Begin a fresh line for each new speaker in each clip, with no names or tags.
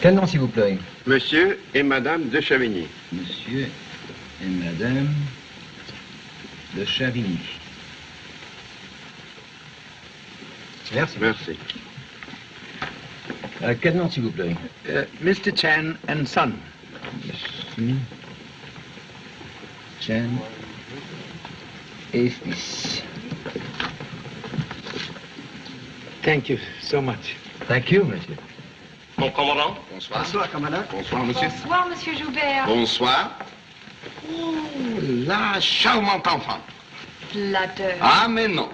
Quel nom, s'il vous plaît?
Monsieur et Madame de Chavigny.
Monsieur et Madame de Chavigny. Merci.
Merci.
Quel nom, s'il vous plaît?
Mr. Chan and Son.
Monsieur Chan et fils.
Thank you so much.
Thank you, monsieur.
Mon commandant.
Bonsoir.
Bonsoir, commandant.
Bonsoir, monsieur.
Bonsoir, monsieur Joubert.
Bonsoir. Oh, la charmante enfant.
Flatteur.
Ah, mais non.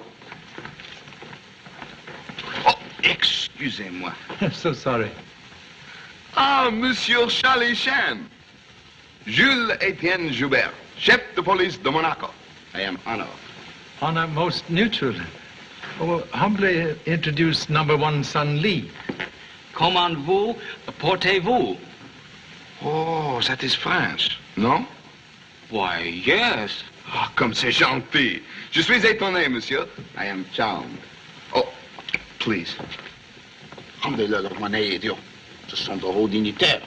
Oh, excusez-moi.
I'm so sorry.
Ah, monsieur Charlie Chan. Jules Etienne Joubert, chef de police de Monaco. I am honored.
Honor most neutral. Oh, humbly introduce number one son Lee.
Comment vous portez-vous?
Oh, that is French, non?
Why, yes.
Ah, comme c'est gentil. Je suis étonné, monsieur. I am charmed. Oh, please.
Rendez-le leur monnaie, idiot. Ce sont de hauts dignitaires.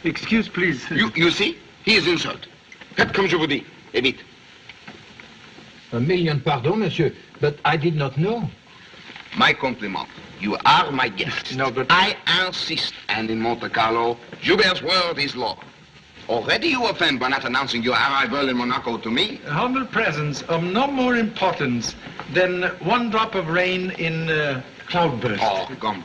Excuse, please.
You see? He is insult. Faites comme je vous dis. Et vite.
A million pardon, monsieur, but I did not know.
My compliment. You are my guest.
No, but...
I insist. And in Monte Carlo, Joubert's word is law. Already you offend by not announcing your arrival in Monaco to me.
Humble presence of no more importance than one drop of rain in cloudburst.
Oh, come.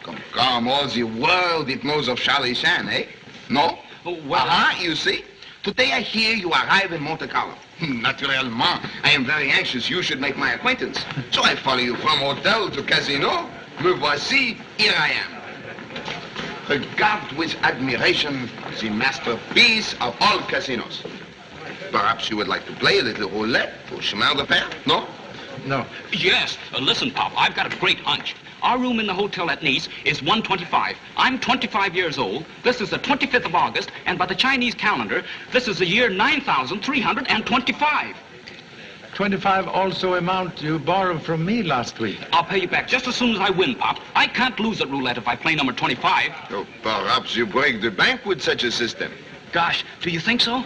All the world it knows of Charlie Chan, eh? No?
Oh, well...
You see? Today I hear you arrive in Monte Carlo. Naturellement, I am very anxious you should make my acquaintance. So I follow you from hotel to casino. Me voici, here I am. Regard with admiration the masterpiece of all casinos. Perhaps you would like to play a little roulette for chemin de fer, no?
No.
Yes. Listen, Pop, I've got a great hunch. Our room in the hotel at Nice is 125. I'm 25 years old. This is the 25th of August, and by the Chinese calendar, this is the year 9,325.
25 also amount you borrowed from me last week.
I'll pay you back just as soon as I win, Pop. I can't lose at roulette if I play number 25.
Oh, perhaps you break the bank with such a system.
Gosh, do you think so?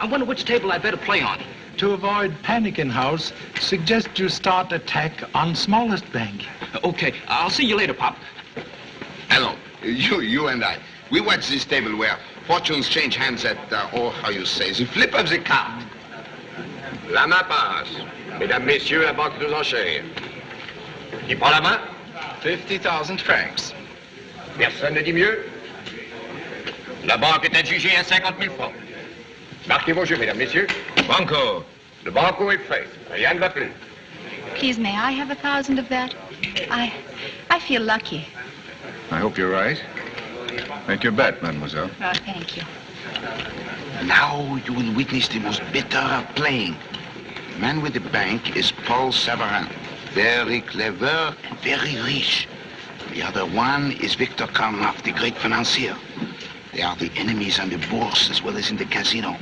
I wonder which table I'd better play on.
To avoid panic in house, suggest you start attack on smallest bank.
Okay, I'll see you later, Pop.
Hello, you and I. We watch this table where fortunes change hands at, how you say, the flip of the card.
La main passe. Mesdames, Messieurs, la banque aux enchères. Qui prend la main?
50,000 francs.
Personne ne dit mieux. La banque est adjugée à 50 000 francs. Marquez vos jeux, mesdames, messieurs.
Banco.
Le banco est fait. Rien ne va plus.
Please, may I have 1,000 of that? I feel lucky.
I hope you're right. Make your bet, mademoiselle.
Oh, thank you.
Now you will witness the most bitter of playing. The man with the bank is Paul Savarin. Very clever and very rich. The other one is Victor Carlo, the great financier. They are the enemies on the bourse as well as in the casino.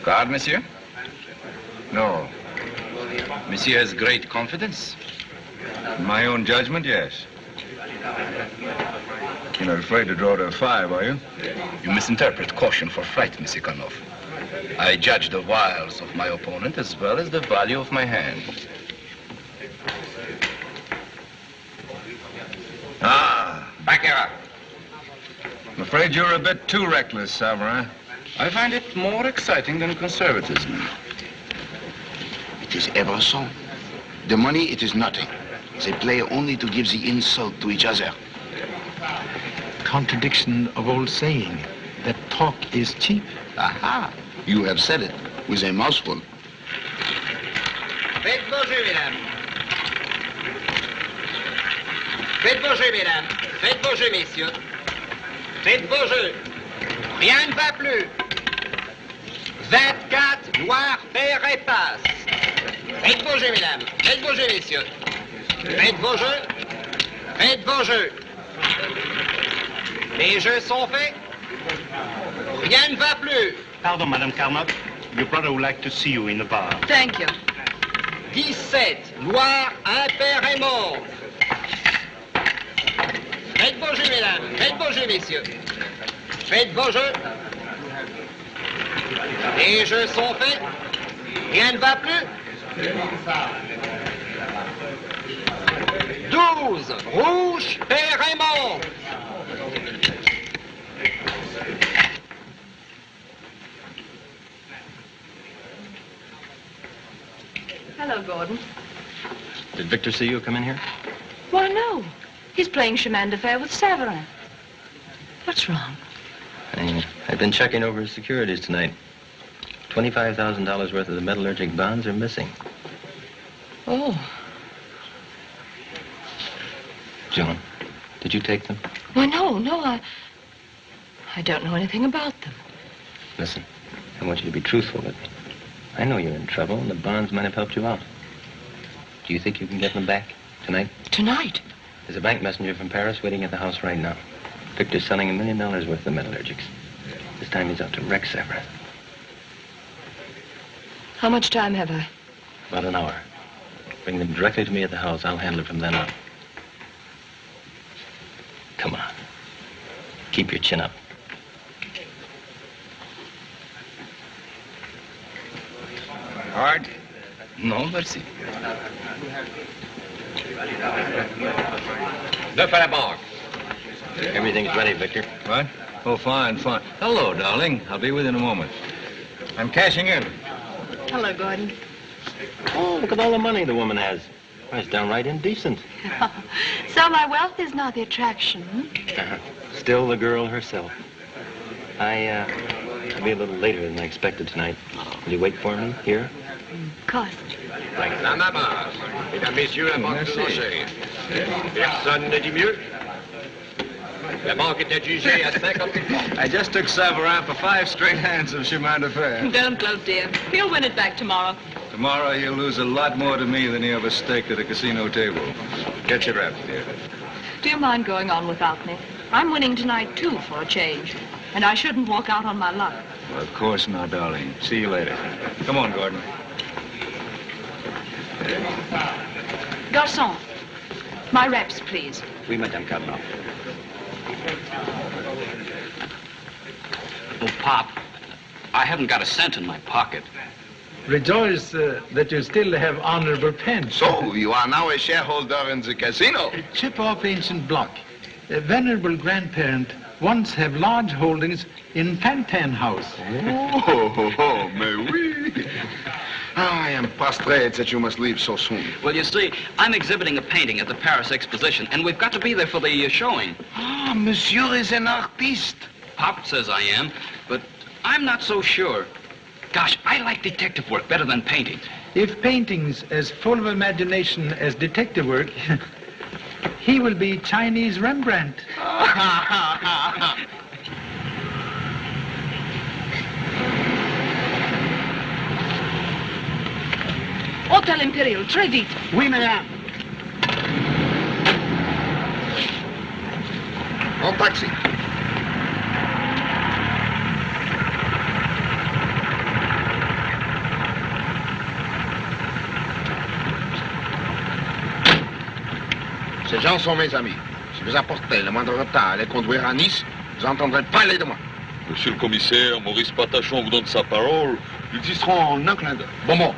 Card, monsieur? No. Monsieur has great confidence?
In my own judgment, yes. You're not afraid to draw to a 5, are you?
You misinterpret caution for fright, Monsieur Karnov. I judge the wiles of my opponent as well as the value of my hand.
Ah,
Baccarat.
I'm afraid you're a bit too reckless, Savarin.
I find it more exciting than conservatism.
It is ever so. The money, it is nothing. They play only to give the insult to each other.
Contradiction of old saying that talk is cheap.
Aha! You have said it with a mouthful.
Faites vos jeux, mesdames. Faites vos jeux, mesdames. Faites vos jeux, messieurs. Faites vos jeux. Rien ne va plus. 24, noir, pair et passe. Faites vos jeux, mesdames. Faites vos jeux, messieurs. Faites vos jeux. Faites vos jeux. Les jeux sont faits. Rien ne va plus.
Pardon, Madame Carlo. Your brother would like to see you in the bar.
Thank you.
17, noir, impair et mauve. Faites vos jeux, mesdames. Faites vos jeux, messieurs. Faites vos jeux. Les jeux sont faits. Rien ne va plus. 12, rouge, pair et mauve.
Hello, Gordon.
Did Victor see you come in here?
Why, no. He's playing chemin de fer with Savarin. What's wrong?
I've been checking over his securities tonight. $25,000 worth of the metallurgic bonds are missing.
Oh.
Joan, did you take them?
Why, no, I don't know anything about them.
Listen, I want you to be truthful with me. I know you're in trouble, and the bonds might have helped you out. Do you think you can get them back tonight?
Tonight?
There's a bank messenger from Paris waiting at the house right now. Victor's selling $1 million worth of metallurgics. This time he's out to wreck Savarin.
How much time have I?
About an hour. Bring them directly to me at the house. I'll handle it from then on. Come on. Keep your chin up.
Hard?
No, merci.
Neuf à la banque.
Everything's ready, Victor.
What? Oh, fine, fine. Hello, darling. I'll be with you in a moment. I'm cashing in.
Hello, Gordon.
Oh, look at all the money the woman has. Well, it's downright indecent.
So my wealth is not the attraction, hmm?
Still the girl herself. I'll be a little later than I expected tonight. Will you wait for me here?
Of course.
Right.
La maman. Mesdames, messieurs, la banque des enchères. Personne ne dit mieux. La banque est adjugée à 50 000 francs.
I just took Savarin for 5 straight hands of chemin de fer.
Don't gloat, dear. He'll win it back tomorrow.
Tomorrow he'll lose a lot more to me than he ever staked at a casino table. Get your wraps, dear.
Do you mind going on without me? I'm winning tonight, too, for a change. And I shouldn't walk out on my luck.
Well, of course not, darling. See you later. Come on, Gordon.
Garçon, my reps, please.
Oui, Madame Carlo.
Oh, Pop, I haven't got a cent in my pocket.
Rejoice that you still have honorable pence.
So, you are now a shareholder in the casino.
Chip off ancient block. A venerable grandparent once have large holdings in Fantan House.
Oh, mais oui. I am frustrated that you must leave so soon.
Well, you see, I'm exhibiting a painting at the Paris Exposition, and we've got to be there for the showing.
Ah, monsieur is an artiste.
Pop says I am, but I'm not so sure. Gosh, I like detective work better than painting.
If painting's as full of imagination as detective work, he will be Chinese Rembrandt.
Hôtel Impérial, très vite.
Oui, madame.
En taxi. Ces gens sont mes amis. Si vous apportez le moindre retard à les conduire à Nice, vous n'entendrez pas parler de moi.
Monsieur le commissaire, Maurice Patachon vous donne sa parole.
Ils y seront en un clin d'œil. Bon.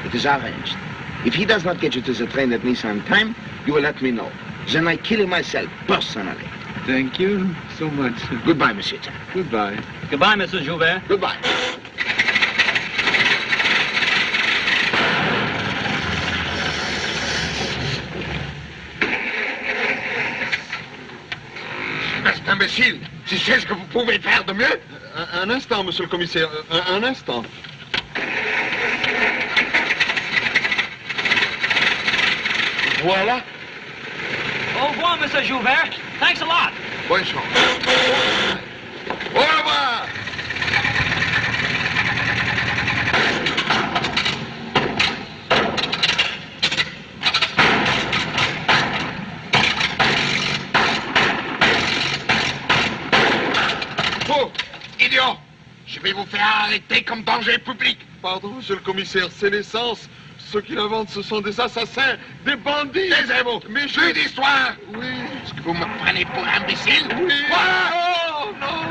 It is arranged. If he does not get you to the train at Nice on time, you will let me know. Then I kill him myself, personally.
Thank you so much.
Goodbye, Monsieur.
Goodbye.
Goodbye, Mrs. Joubert.
Goodbye. Cet imbécile, tu sais ce que vous pouvez faire de mieux?
Un instant, monsieur le commissaire. Un instant.
Voilà.
Au revoir, Mr. Joubert. Thanks a lot.
Bonne chance. Au revoir. Vous, idiot, je vais vous faire arrêter comme danger public.
Pardon, monsieur le commissaire, c'est l'essence. Ceux qui la vendent, ce sont des assassins, des bandits.
Taisez-vous.
Mais
Plus d'histoire.
Oui.
Est-ce que vous me prenez pour imbécile?
Oui.
Voilà.
Oh, non.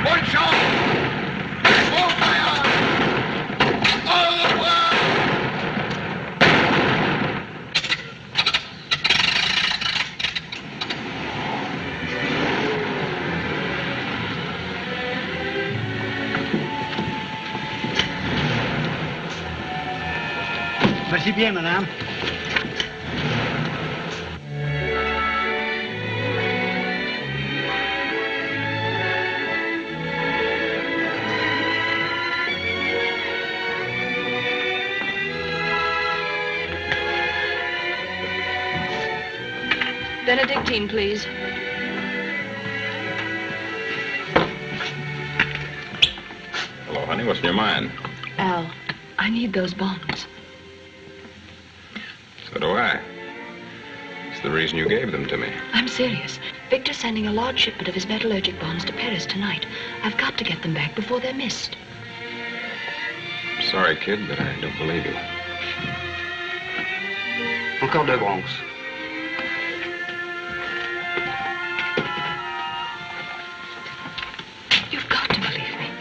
Bonne chance. Bon voyage. Au revoir.
Merci bien, madame.
Benedictine, please.
Hello, honey. What's in your mind?
Al, I need those bonds.
So do I. It's the reason you gave them to me.
I'm serious. Victor's sending a large shipment of his metallurgic bonds to Paris tonight. I've got to get them back before they're missed.
I'm sorry, kid, but I don't believe you.
Encore 2 Bronx.
You've got to believe me.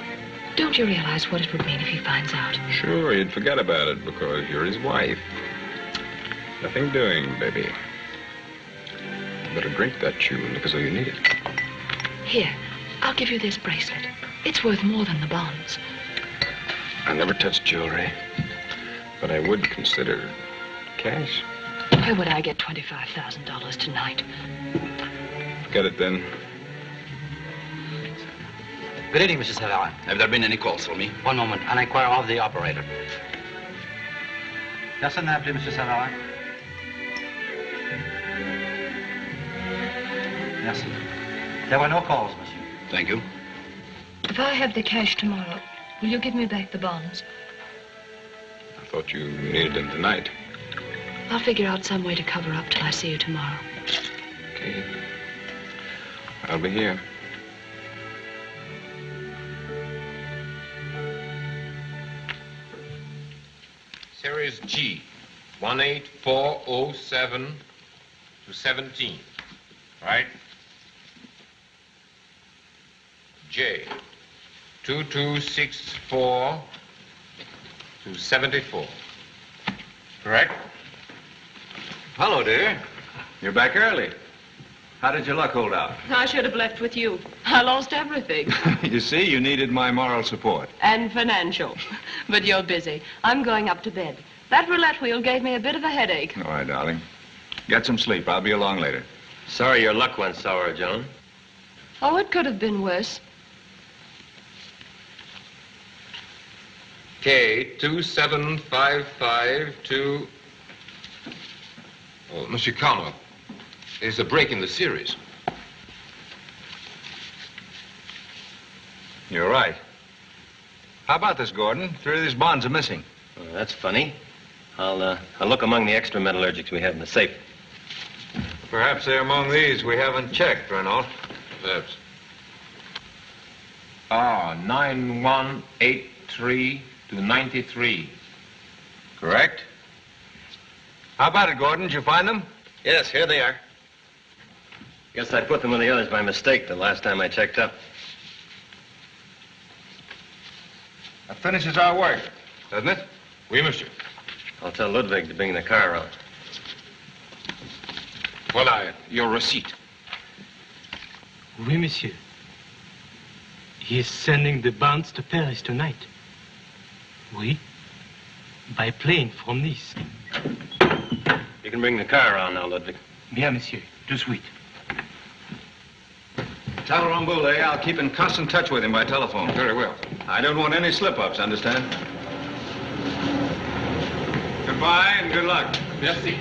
Don't you realize what it would mean if he finds out?
Sure, you'd forget about it because you're his wife. Nothing doing, baby. You better drink that tune because you need it.
Here, I'll give you this bracelet. It's worth more than the bonds.
I never touch jewelry, but I would consider cash.
Where would I get $25,000 tonight?
Forget it then.
Good evening, Mr. Savara. Have there been any calls for me? One moment. I'll inquire of the operator.
Personne n'a appelé, Monsieur Savara. Merci. There were no calls, monsieur.
Thank you.
If I have the cash tomorrow, will you give me back the bonds?
I thought you needed them tonight.
I'll figure out some way to cover up till I see you tomorrow.
Okay. I'll be here.
Series G, 18407 to 17, right? J, 2264 to 74, correct?
Hello, dear. You're back early. How did your luck hold out?
I should have left with you. I lost everything.
You see, you needed my moral support.
And financial. But you're busy. I'm going up to bed. That roulette wheel gave me a bit of a headache.
All right, darling. Get some sleep. I'll be along later.
Sorry your luck went sour, Joan.
Oh, it could have been worse.
K, 2755 to... Oh, Monsieur Carlo, there's a break in the series.
You're right. How about this, Gordon? 3 of these bonds are missing.
Well, that's funny. I'll look among the extra metallurgics we have in the safe.
Perhaps they're among these we haven't checked, Renault.
Perhaps. 9183 to 93.
Correct? How about it, Gordon? Did you find them?
Yes, here they are. Guess I put them with the others by mistake the last time I checked up.
That finishes our work, doesn't it?
Oui, monsieur.
I'll tell Ludwig to bring the car around.
Voilà your receipt.
Oui, monsieur. He is sending the bonds to Paris tonight. Oui. By plane from Nice.
You can bring the car around now, Ludwig.
Bien, monsieur. Tout de suite.
Tell Rambouillet I'll keep in constant touch with him by telephone.
Very well.
I don't want any slip-ups, understand? Goodbye and good luck.
Merci.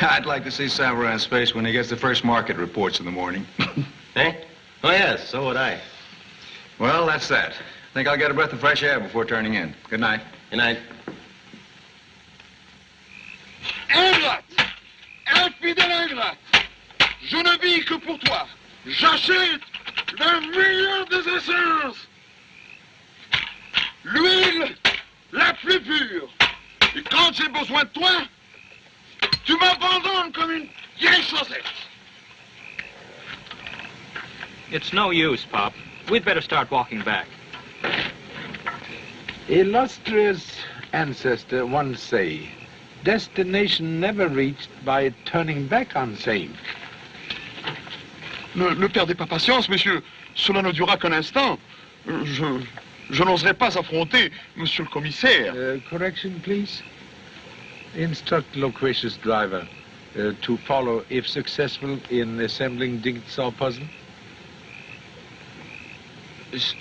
I'd like to see Savarin's face when he gets the first market reports in the morning.
Eh? Oh, yes, so would I.
Well, that's that. Think I'll get a breath of fresh air before turning in. Good night.
Good night.
Ingrate! Infidèle ingrate! Je ne vis que pour toi. J'achète le meilleur des essences. L'huile la plus pure. Et quand j'ai besoin de toi, tu m'abandonnes comme une vieille chaussette.
It's no use, Pop. We'd better start walking back.
Illustrious ancestor once say, destination never reached by turning back on same.
Ne perdez pas patience, monsieur. Cela ne durera qu'un instant. Je n'oserais pas affronter monsieur le commissaire.
Correction, please. Instruct loquacious driver to follow if successful in assembling jigsaw puzzle.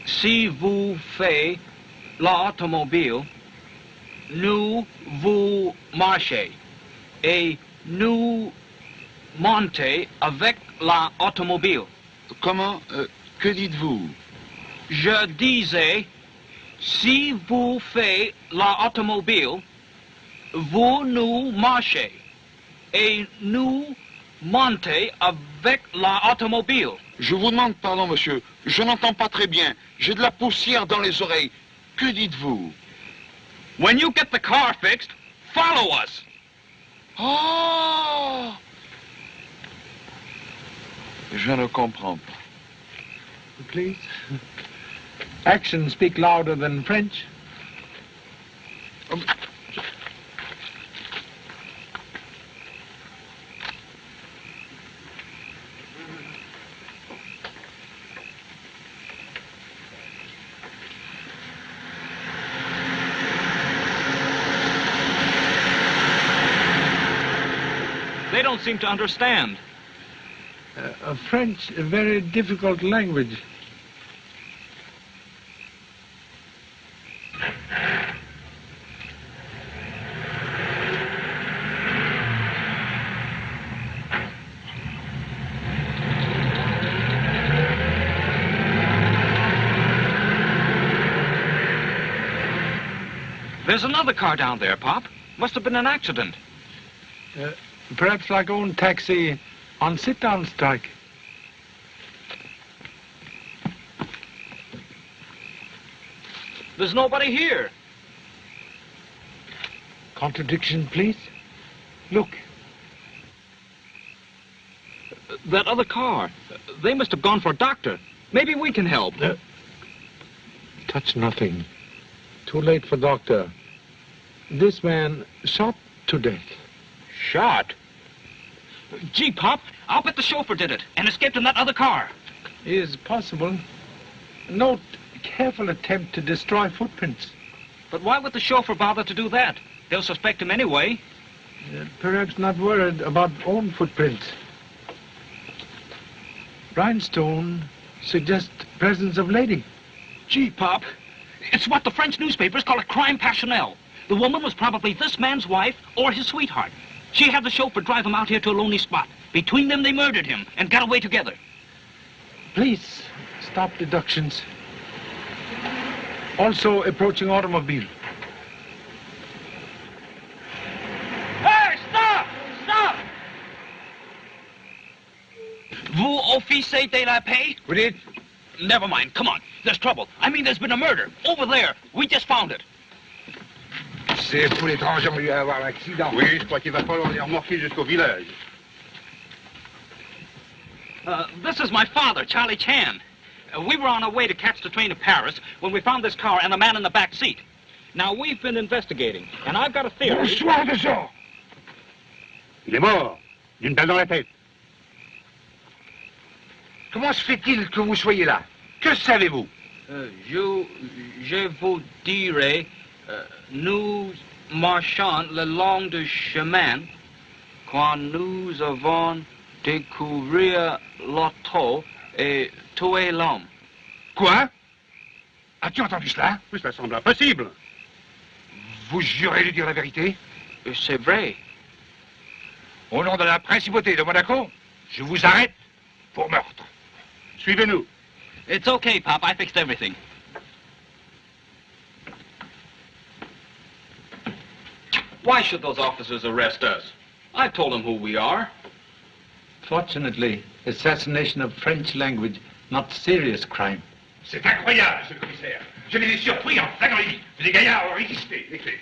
Si vous faites l'automobile, nous vous marchez et nous montez avec l'automobile.
Comment? Que dites-vous?
Je disais, si vous faites l'automobile, vous nous marchez et nous montez avec l'automobile.
Je vous demande pardon, monsieur. Je n'entends pas très bien. J'ai de la poussière dans les oreilles. Que dites-vous?
When you get the car fixed, follow us.
Oh! Je ne comprends pas.
Please. Actions speak louder than French.
They don't seem to understand.
French, a very difficult language.
There's another car down there, Pop. Must have been an accident.
Perhaps like own taxi on sit-down strike.
There's nobody here.
Contradiction, please. Look.
That other car. They must have gone for a doctor. Maybe we can help.
Touch nothing. Too late for doctor. This man shot to death.
Shot? Gee, Pop, I'll bet the chauffeur did it and escaped in that other car.
Is possible. Note careful attempt to destroy footprints.
But why would the chauffeur bother to do that? They'll suspect him anyway.
Perhaps not worried about own footprints. Rhinestone suggests presence of lady.
Gee, Pop, it's what the French newspapers call a crime passionnel. The woman was probably this man's wife or his sweetheart. She had the chauffeur drive him out here to a lonely spot. Between them, they murdered him and got away together.
Please, stop deductions. Also approaching automobile.
Hey, stop! Stop! Vous officiez de la paix?
We did.
Never mind. Come on. There's trouble. I mean, there's been a murder. Over there. We just found it.
C'est pour l'étranger, on lui a avoir l'accident.
Oui, je crois qu'il va falloir les remorquer jusqu'au village.
This is my father, Charlie Chan. We were on our way to catch the train to Paris when we found this car and the man in the back seat. Now, we've been investigating, and I've got a theory...
Bonsoir, de gens.
Il est mort, d'une balle dans la tête.
Comment se fait-il que vous soyez là? Que savez-vous?
Je vous dirai, nous marchons le long du chemin quand nous avons découvert l'auto et tué l'homme.
Quoi? As-tu entendu cela?
Oui, ça semble impossible.
Vous jurez de dire la vérité?
C'est vrai.
Au nom de la principauté de Monaco, je vous arrête pour meurtre.
Suivez-nous.
It's okay, Pop. I fixed everything. Why should those officers arrest us? I told them who we are.
Fortunately, assassination of French language, not serious crime.
C'est incroyable, monsieur le commissaire. Je les ai surpris en flagrant délit. Les gaillards ont résisté, les faits.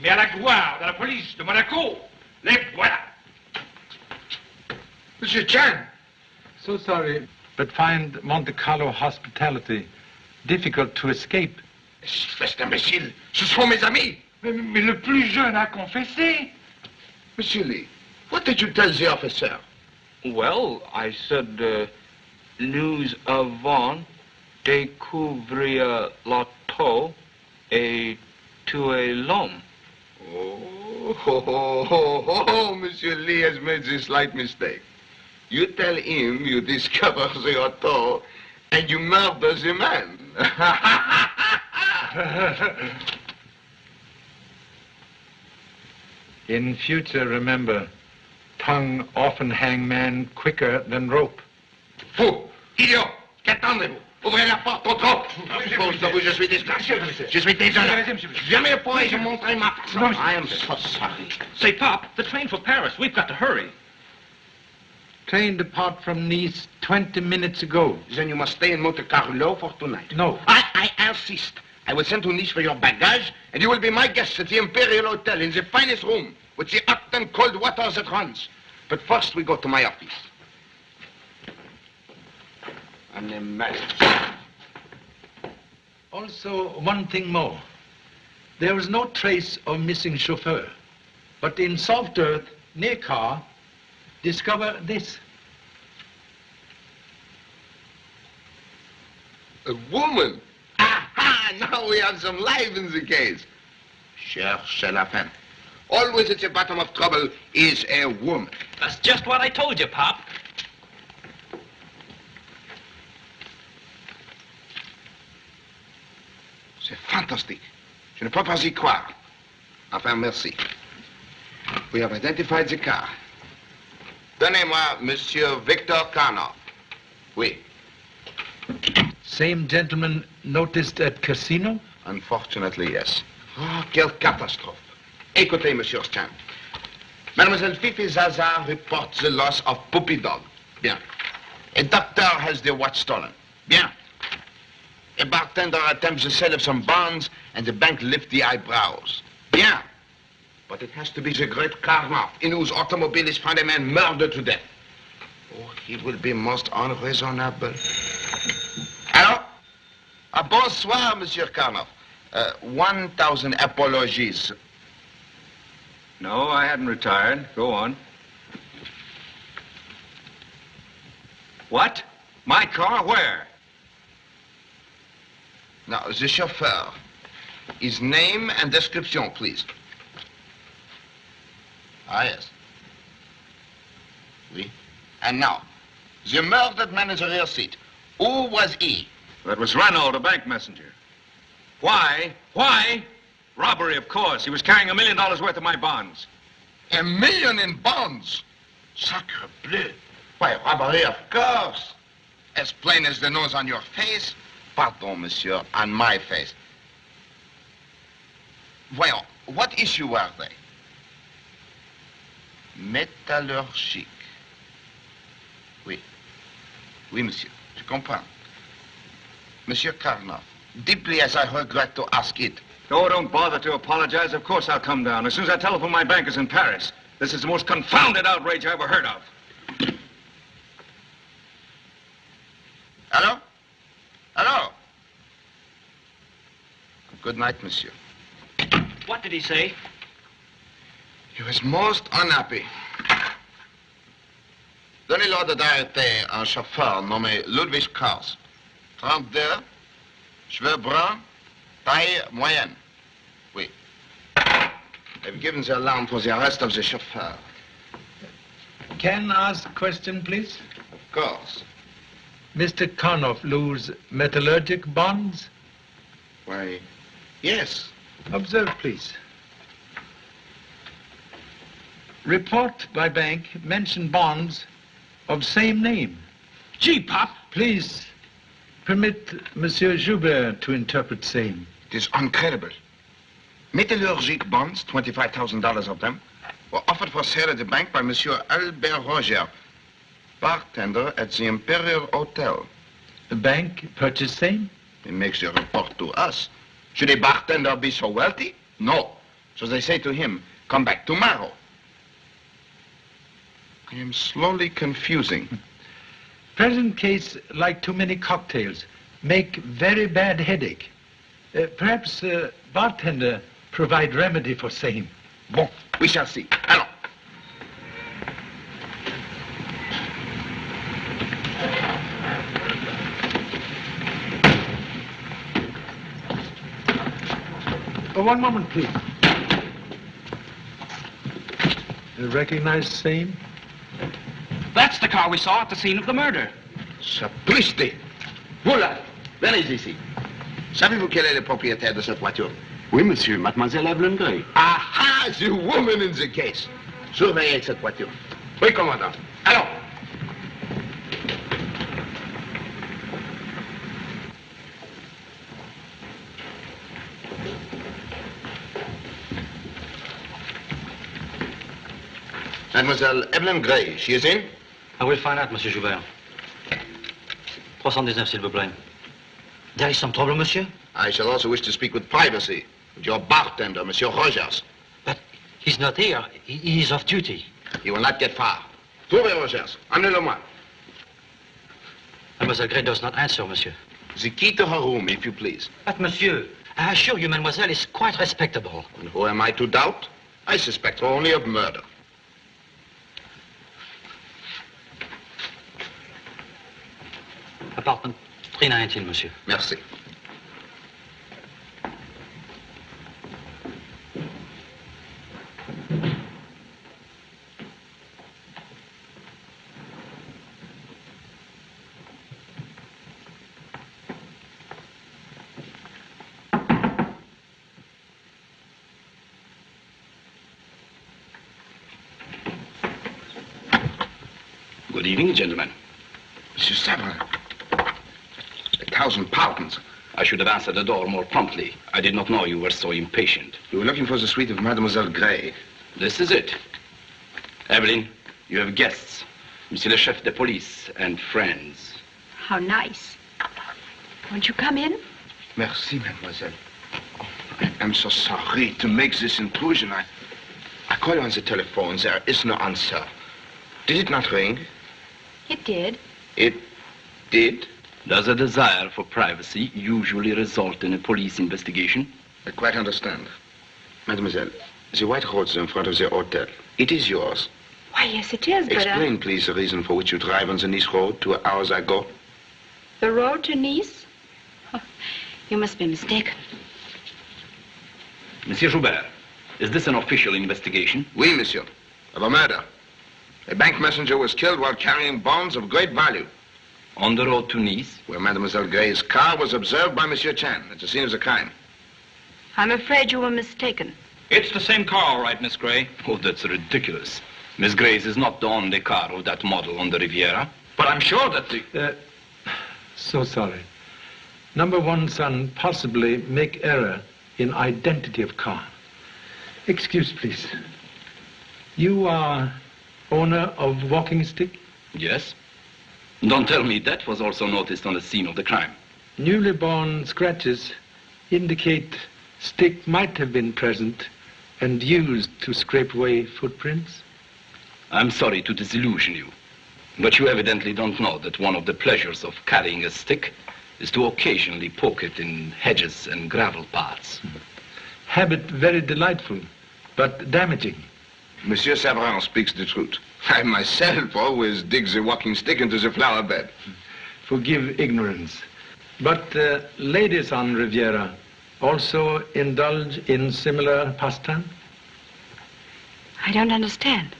Mais à la gloire de la police de Monaco, les voilà. Monsieur Chan.
So sorry, but find Monte Carlo hospitality difficult to escape.
Espèce d'imbécile, ce sont mes amis. Mais le plus jeune a confessé.
Monsieur Lee, what did you tell the officer?
Well, I said, nous avons découvert l'auto et tué l'homme.
Oh, Monsieur Lee has made this slight mistake. You tell him you discover the auto and you murder the man.
In future, remember, tongue often hang man quicker than rope.
Fou! Idiot! Qu'attendez-vous? Ouvrez la porte au trop! Cause de vous, je suis disgracieux. Je suis désolé. Jamais pourrais-je montrer ma face. I am so sorry.
Say, Pop, the train for Paris. We've got to hurry.
Train depart from Nice 20 minutes ago.
Then you must stay in Monte Carlo for tonight.
No.
I insist. I will send to Nice for your baggage, and you will be my guest at the Imperial Hotel in the finest room, with the hot and cold water that runs. But first we go to my office. I'm a man.
Also, one thing more. There is no trace of missing chauffeur. But in soft earth, near car, discover this.
A woman? Aha! Now we have some life in the case. Cherche la femme. Always at the bottom of trouble is a woman.
That's just what I told you, Pop.
C'est fantastique. Je ne peux pas y croire. Enfin, merci. We have identified the car. Donnez-moi Monsieur Victor Carlo. Oui.
Same gentleman noticed at casino?
Unfortunately, yes. Oh, quelle catastrophe. Écoutez, Monsieur Stan. Mademoiselle Fifi Zaza reports the loss of puppy dog. Bien. A doctor has the watch stolen. Bien. A bartender attempts the sale of some bonds, and the bank lifts the eyebrows. Bien. But it has to be the great Carlo, in whose automobile is found a man murdered to death. Oh, he will be most unreasonable. Alors? Bonsoir, Monsieur Carlo. 1,000 apologies.
No, I hadn't retired. Go on. What? My car? Where?
Now, the chauffeur. His name and description, please. Ah, yes. Oui. And now, the murdered man in the rear seat. Who was he?
That was Renault, a bank messenger. Why? Why? Robbery, of course. He was carrying $1 million worth of my bonds.
$1 million in bonds? Sacre bleu. Why, robbery, of course. As plain as the nose on your face. Pardon, monsieur, on my face. Voyons, what issue were they? Métallurgique. Oui. Oui, monsieur, je comprends. Monsieur Carlo, deeply as I regret to ask it.
Oh, don't bother to apologize. Of course I'll come down. As soon as I telephone my bankers in Paris. This is the most confounded outrage I ever heard of.
Hello? Hello? Good night, monsieur.
What did he say?
He was most unhappy. Donnez l'ordre d'arrêter un chauffeur nommé Ludwig Kars. 32, cheveux bruns, taille moyenne. Oui. They've given the alarm for the arrest of the chauffeur.
Can I ask a question, please?
Of course.
Mr. Karnoff lose metallurgic bonds?
Why, yes.
Observe, please. Report by bank mention bonds of same name.
Gee, Pop.
Please permit Monsieur Joubert to interpret same.
It is incredible. Metallurgic bonds, $25,000 of them, were offered for sale at the bank by Monsieur Albert Roger, bartender at the Imperial Hotel.
The bank purchased same?
He makes the report to us. Should a bartender be so wealthy? No. So they say to him, come back tomorrow. I am slowly confusing.
Present case, like too many cocktails, make very bad headache. Perhaps bartender provide remedy for same.
Bon, we shall see. Allons.
One moment, please. You recognize same?
That's the car we saw at the scene of the murder.
Sapristi! Voilà! Venez ici. Savez-vous quel est le propriétaire de cette voiture?
Oui, monsieur, mademoiselle Evelyn Gray.
Ah, the woman in the case. Surveillez cette voiture. Oui, commandant. Allons. Mademoiselle Evelyn Gray, she is in?
I will find out, Monsieur Joubert. 319, s'il vous plaît. There is some trouble, monsieur?
I shall also wish to speak with privacy with your bartender, Monsieur Rogers.
But he's not here. He is off duty.
He will not get far. Trouvez Rogers. Amenez-le-moi.
Mademoiselle Gray does not answer, monsieur.
The key to her room, if you please.
But, monsieur, I assure you, mademoiselle is quite respectable.
And who am I to doubt? I suspect her only of murder.
Apartment 319, monsieur.
Merci.
Good evening, gentlemen.
Monsieur Savin. 1,000 pardons.
I should have answered the door more promptly. I did not know you were so impatient.
You were looking for the suite of Mademoiselle Gray.
This is it. Evelyn, you have guests. Monsieur le chef de police and friends.
How nice. Won't you come in?
Merci, mademoiselle. Oh, I am so sorry to make this intrusion. I call you on the telephone. There is no answer. Did it not ring?
It did.
It did?
Does a desire for privacy usually result in a police investigation?
I quite understand. Mademoiselle, the white road is in front of the hotel. It is yours.
Why, yes, it is, but
Explain, please, the reason for which you drive on the Nice road 2 hours ago.
The road to Nice? Oh, you must be mistaken.
Monsieur Joubert, is this an official investigation?
Oui, monsieur. Of a murder. A bank messenger was killed while carrying bonds of great value.
On the road to Nice?
Where Mademoiselle Gray's car was observed by Monsieur Chan at the scene of the crime.
I'm afraid you were mistaken.
It's the same car, all right, Miss Gray.
Oh, that's ridiculous. Miss Gray's is not the only car of that model on the Riviera.
But I'm sure that the...
So sorry. Number one son possibly make error in identity of car. Excuse, please. You are owner of walking stick?
Yes. Don't tell me that was also noticed on the scene of the crime.
Newly born scratches indicate stick might have been present and used to scrape away footprints.
I'm sorry to disillusion you, But you evidently don't know that one of the pleasures of carrying a stick is to occasionally poke it in hedges and gravel paths.
Habit very delightful, but damaging.
Monsieur Savarin speaks the truth. I myself always dig the walking stick into the flower bed.
Forgive ignorance. But ladies on Riviera also indulge in similar pastime?
I don't understand.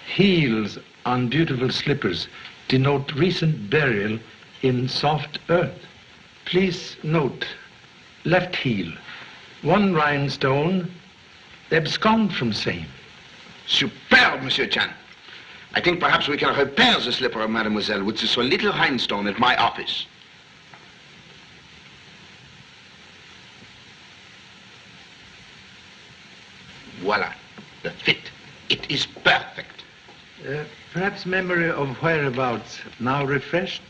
Heels on beautiful slippers denote recent burial in soft earth. Please note, left heel, one rhinestone, abscond from same.
Superb, Monsieur Chan. I think perhaps we can repair the slipper of Mademoiselle with this little rhinestone at my office. Voila, the fit. It is perfect.
Perhaps memory of whereabouts now refreshed?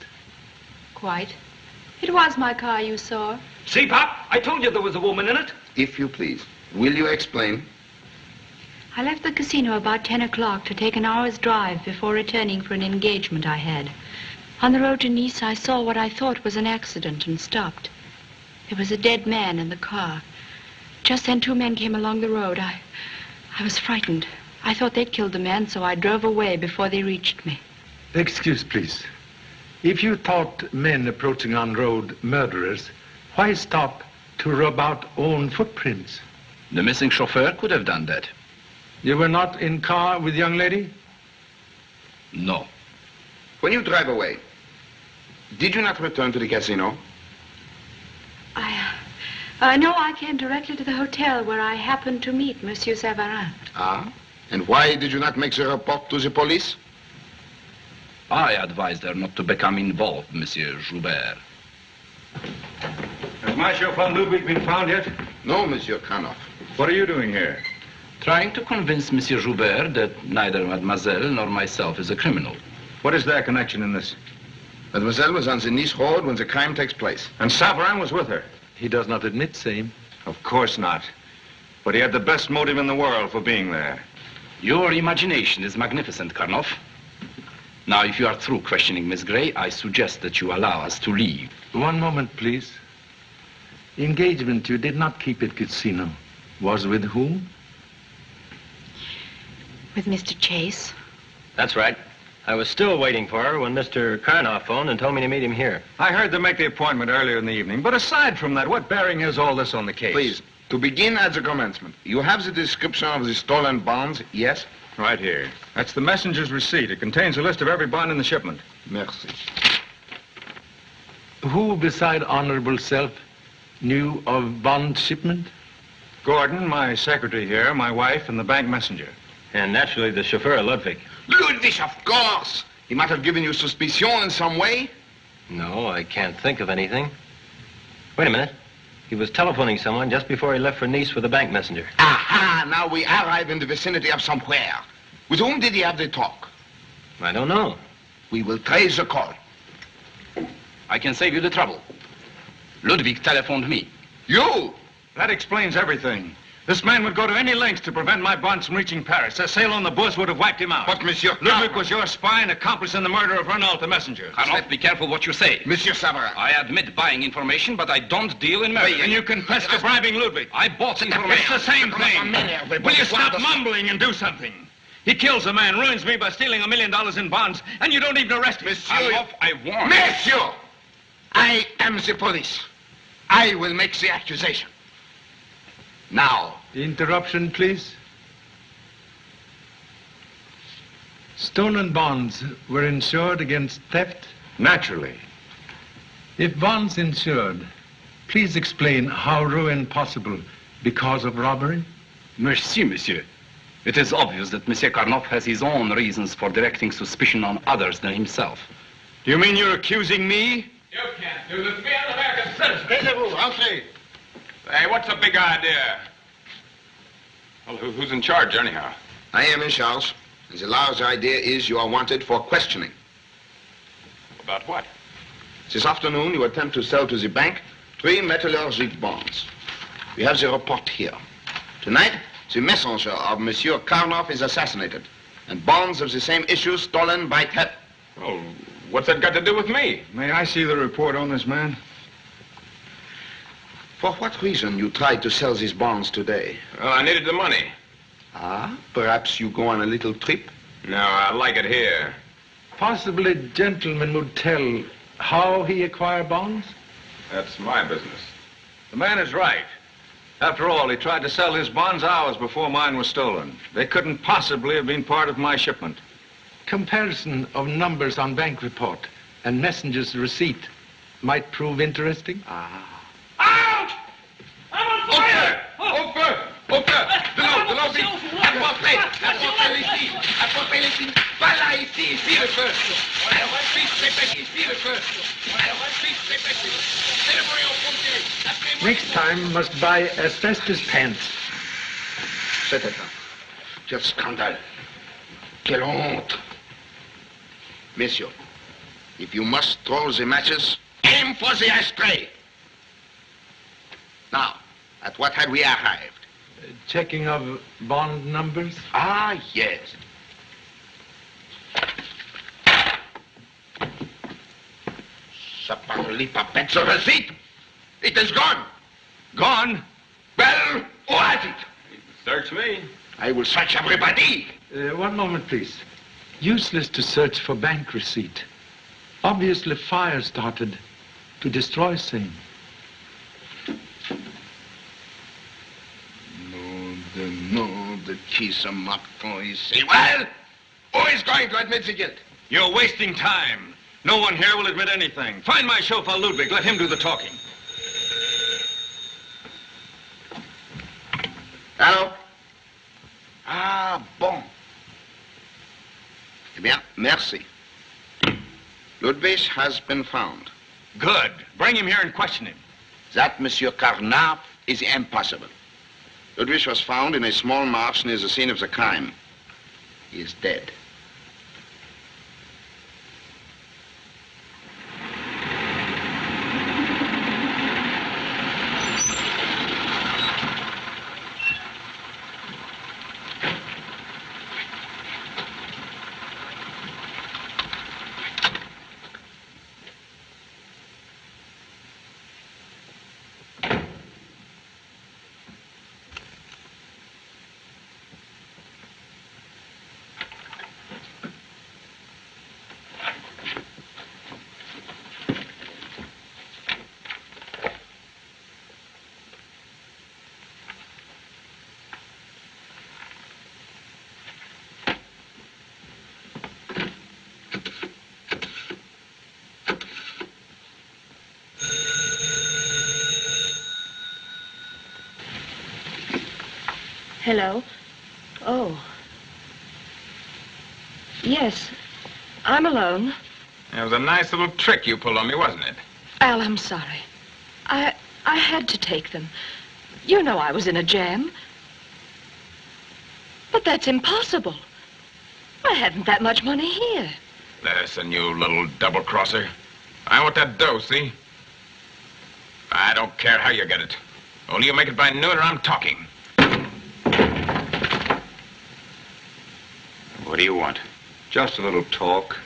Quite. It was my car you saw.
See, Pop? I told you there was a woman in it.
If you please, will you explain?
I left the casino about 10 o'clock to take an hour's drive before returning for an engagement I had. On the road to Nice, I saw what I thought was an accident and stopped. There was a dead man in the car. Just then, 2 men came along the road. I was frightened. I thought they'd killed the man, so I drove away before they reached me.
Excuse, please. If you thought men approaching on road murderers, why stop to rub out own footprints?
The missing chauffeur could have done that.
You were not in car with young lady?
No.
When you drive away, did you not return to the casino?
No, I came directly to the hotel where I happened to meet Monsieur Savarin.
Ah? And why did you not make the report to the police?
I advised her not to become involved, Monsieur Joubert.
Has my chauffeur Ludwig been found yet?
No, Monsieur Carlo.
What are you doing here?
Trying to convince Monsieur Joubert that neither Mademoiselle nor myself is a criminal.
What is their connection in this?
Mademoiselle was on the Nice road when the crime takes place.
And Savarin was with her?
He does not admit same.
Of course not. But he had the best motive in the world for being there.
Your imagination is magnificent, Karnoff. Now, if you are through questioning Miss Gray, I suggest that you allow us to leave.
One moment, please. Engagement you did not keep at casino. Was with whom?
With Mr. Chase.
That's right. I was still waiting for her when Mr. Carnoff phoned and told me to meet him here.
I heard them make the appointment earlier in the evening. But aside from that, what bearing has all this on the case?
Please, to begin at the commencement, you have the description of the stolen bonds, yes?
Right here. That's the messenger's receipt. It contains a list of every bond in the shipment.
Merci.
Who beside honorable self knew of bond shipment?
Gordon, my secretary here, my wife, and the bank messenger.
And naturally the chauffeur, Ludwig.
Ludwig, of course! He might have given you suspicion in some way.
No, I can't think of anything. Wait a minute. He was telephoning someone just before he left for Nice with the bank messenger.
Aha! Now we arrive in the vicinity of somewhere. With whom did he have the talk?
I don't know.
We will trace the call.
I can save you the trouble. Ludwig telephoned me.
You?
That explains everything. This man would go to any lengths to prevent my bonds from reaching Paris. A sail on the Bourse would have wiped him out.
But, Monsieur
Ludwig was your spy and accomplice in the murder of Renault, the messenger.
Karnoff, be careful what you say.
Monsieur Savarin.
I admit buying information, but I don't deal in murder.
And you confess to bribing Ludwig.
I bought information.
It's the same thing. Will you stop mumbling and do something? He kills a man, ruins me by stealing $1 million in bonds, and you don't even arrest me.
Monsieur,
Karnoff, I warn
Monsieur! I am the police. I will make the accusation. Now.
Interruption, please. Stolen bonds were insured against theft?
Naturally.
If bonds insured, please explain how ruin possible because of robbery?
Merci, monsieur. It is obvious that Monsieur Karnoff has his own reasons for directing suspicion on others than himself.
Do you mean you're accusing me?
You can't do this. We are American citizens.
Taisez-vous, entrez.
Hey, what's the big idea?
Well, who's in charge, anyhow?
I am in charge. And the large idea is you are wanted for questioning.
About what?
This afternoon, you attempt to sell to the bank 3 metallurgic bonds. We have the report here. Tonight, the messenger of Monsieur Carnoff is assassinated, and bonds of the same issue stolen by theft.
Oh, what's that got to do with me?
May I see the report on this man?
For what reason you tried to sell these bonds today?
Well, I needed the money.
Ah, perhaps you go on a little trip?
No, I like it here.
Possibly gentlemen would tell how he acquired bonds?
That's my business. The man is right. After all, he tried to sell his bonds hours before mine was stolen. They couldn't possibly have been part of my shipment.
Comparison of numbers on bank report and messenger's receipt might prove interesting.
Out! I'm on fire!
Au feu! Au feu! De l'eau, vite! Apportez ici! Apportez ici! Pas là, ici le feu! Vite, répète, ici le feu! Vite, répète! C'est le bruit au pompier!
Next time must buy asbestos pants.
C'est état. Quel scandale! Quelle honte! Messieurs, if you must throw the matches, aim for the ashtray! Now, at what had we arrived?
Checking of bond numbers?
Ah, yes. Ça parle pas bête sur le site. It is gone.
Gone?
Well, who has it?
Search me.
I will search everybody.
One moment, please. Useless to search for bank receipt. Obviously fire started to destroy same.
No, the keys are marked for his say. Well, who is going to admit the guilt?
You're wasting time. No one here will admit anything. Find my chauffeur, Ludwig. Let him do the talking.
Hello? Ah, bon. Eh bien, merci. Ludwig has been found.
Good. Bring him here and question him.
That, Monsieur Carnap, is impossible. Ludwig was found in a small marsh near the scene of the crime. He is dead.
Hello? Oh. Yes, I'm alone.
It was a nice little trick you pulled on me, wasn't it?
Al, I'm sorry. I had to take them. You know I was in a jam. But that's impossible. I hadn't that much money here.
Listen, you little double-crosser. I want that dough, see? I don't care how you get it. Only you make it by noon or I'm talking.
What do you want?
Just a little talk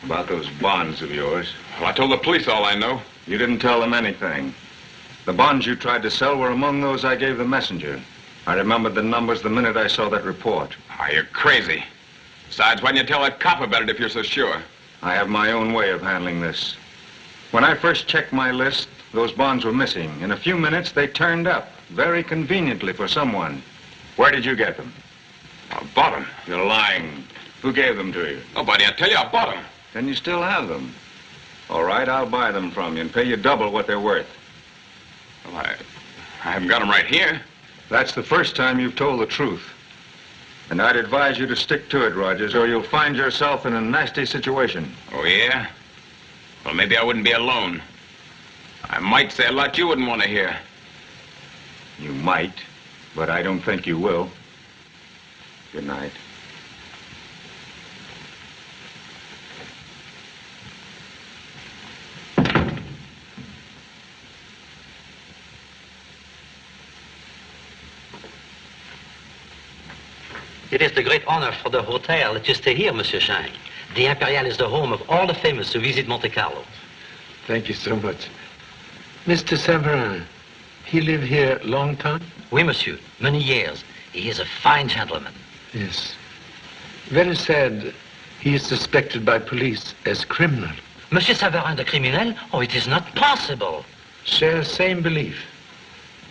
about those bonds of yours. Well, I told the police all I know.
You didn't tell them anything. The bonds you tried to sell were among those I gave the messenger. I remembered the numbers the minute I saw that report.
Ah, you're crazy. Besides, why didn't you tell that cop about it if you're so sure?
I have my own way of handling this. When I first checked my list, those bonds were missing. In a few minutes, they turned up, very conveniently for someone. Where did you get them?
I bought them.
You're lying. Who gave them to you?
Nobody. I tell you, I bought them.
Then you still have them. All right, I'll buy them from you and pay you double what they're worth.
Well, I haven't got them right here.
That's the first time you've told the truth. And I'd advise you to stick to it, Rogers, or you'll find yourself in a nasty situation.
Oh, yeah? Well, maybe I wouldn't be alone. I might say a lot you wouldn't want to hear.
You might, but I don't think you will. Good night.
It is the great honor for the hotel that you stay here, Monsieur Shank. The Imperial is the home of all the famous who visit Monte Carlo.
Thank you so much. Mr. Severin, he live here long time?
Oui, monsieur. Many years. He is a fine gentleman.
Yes. Very sad. He is suspected by police as criminal.
Monsieur Severin, the criminal? Oh, it is not possible.
Share same belief.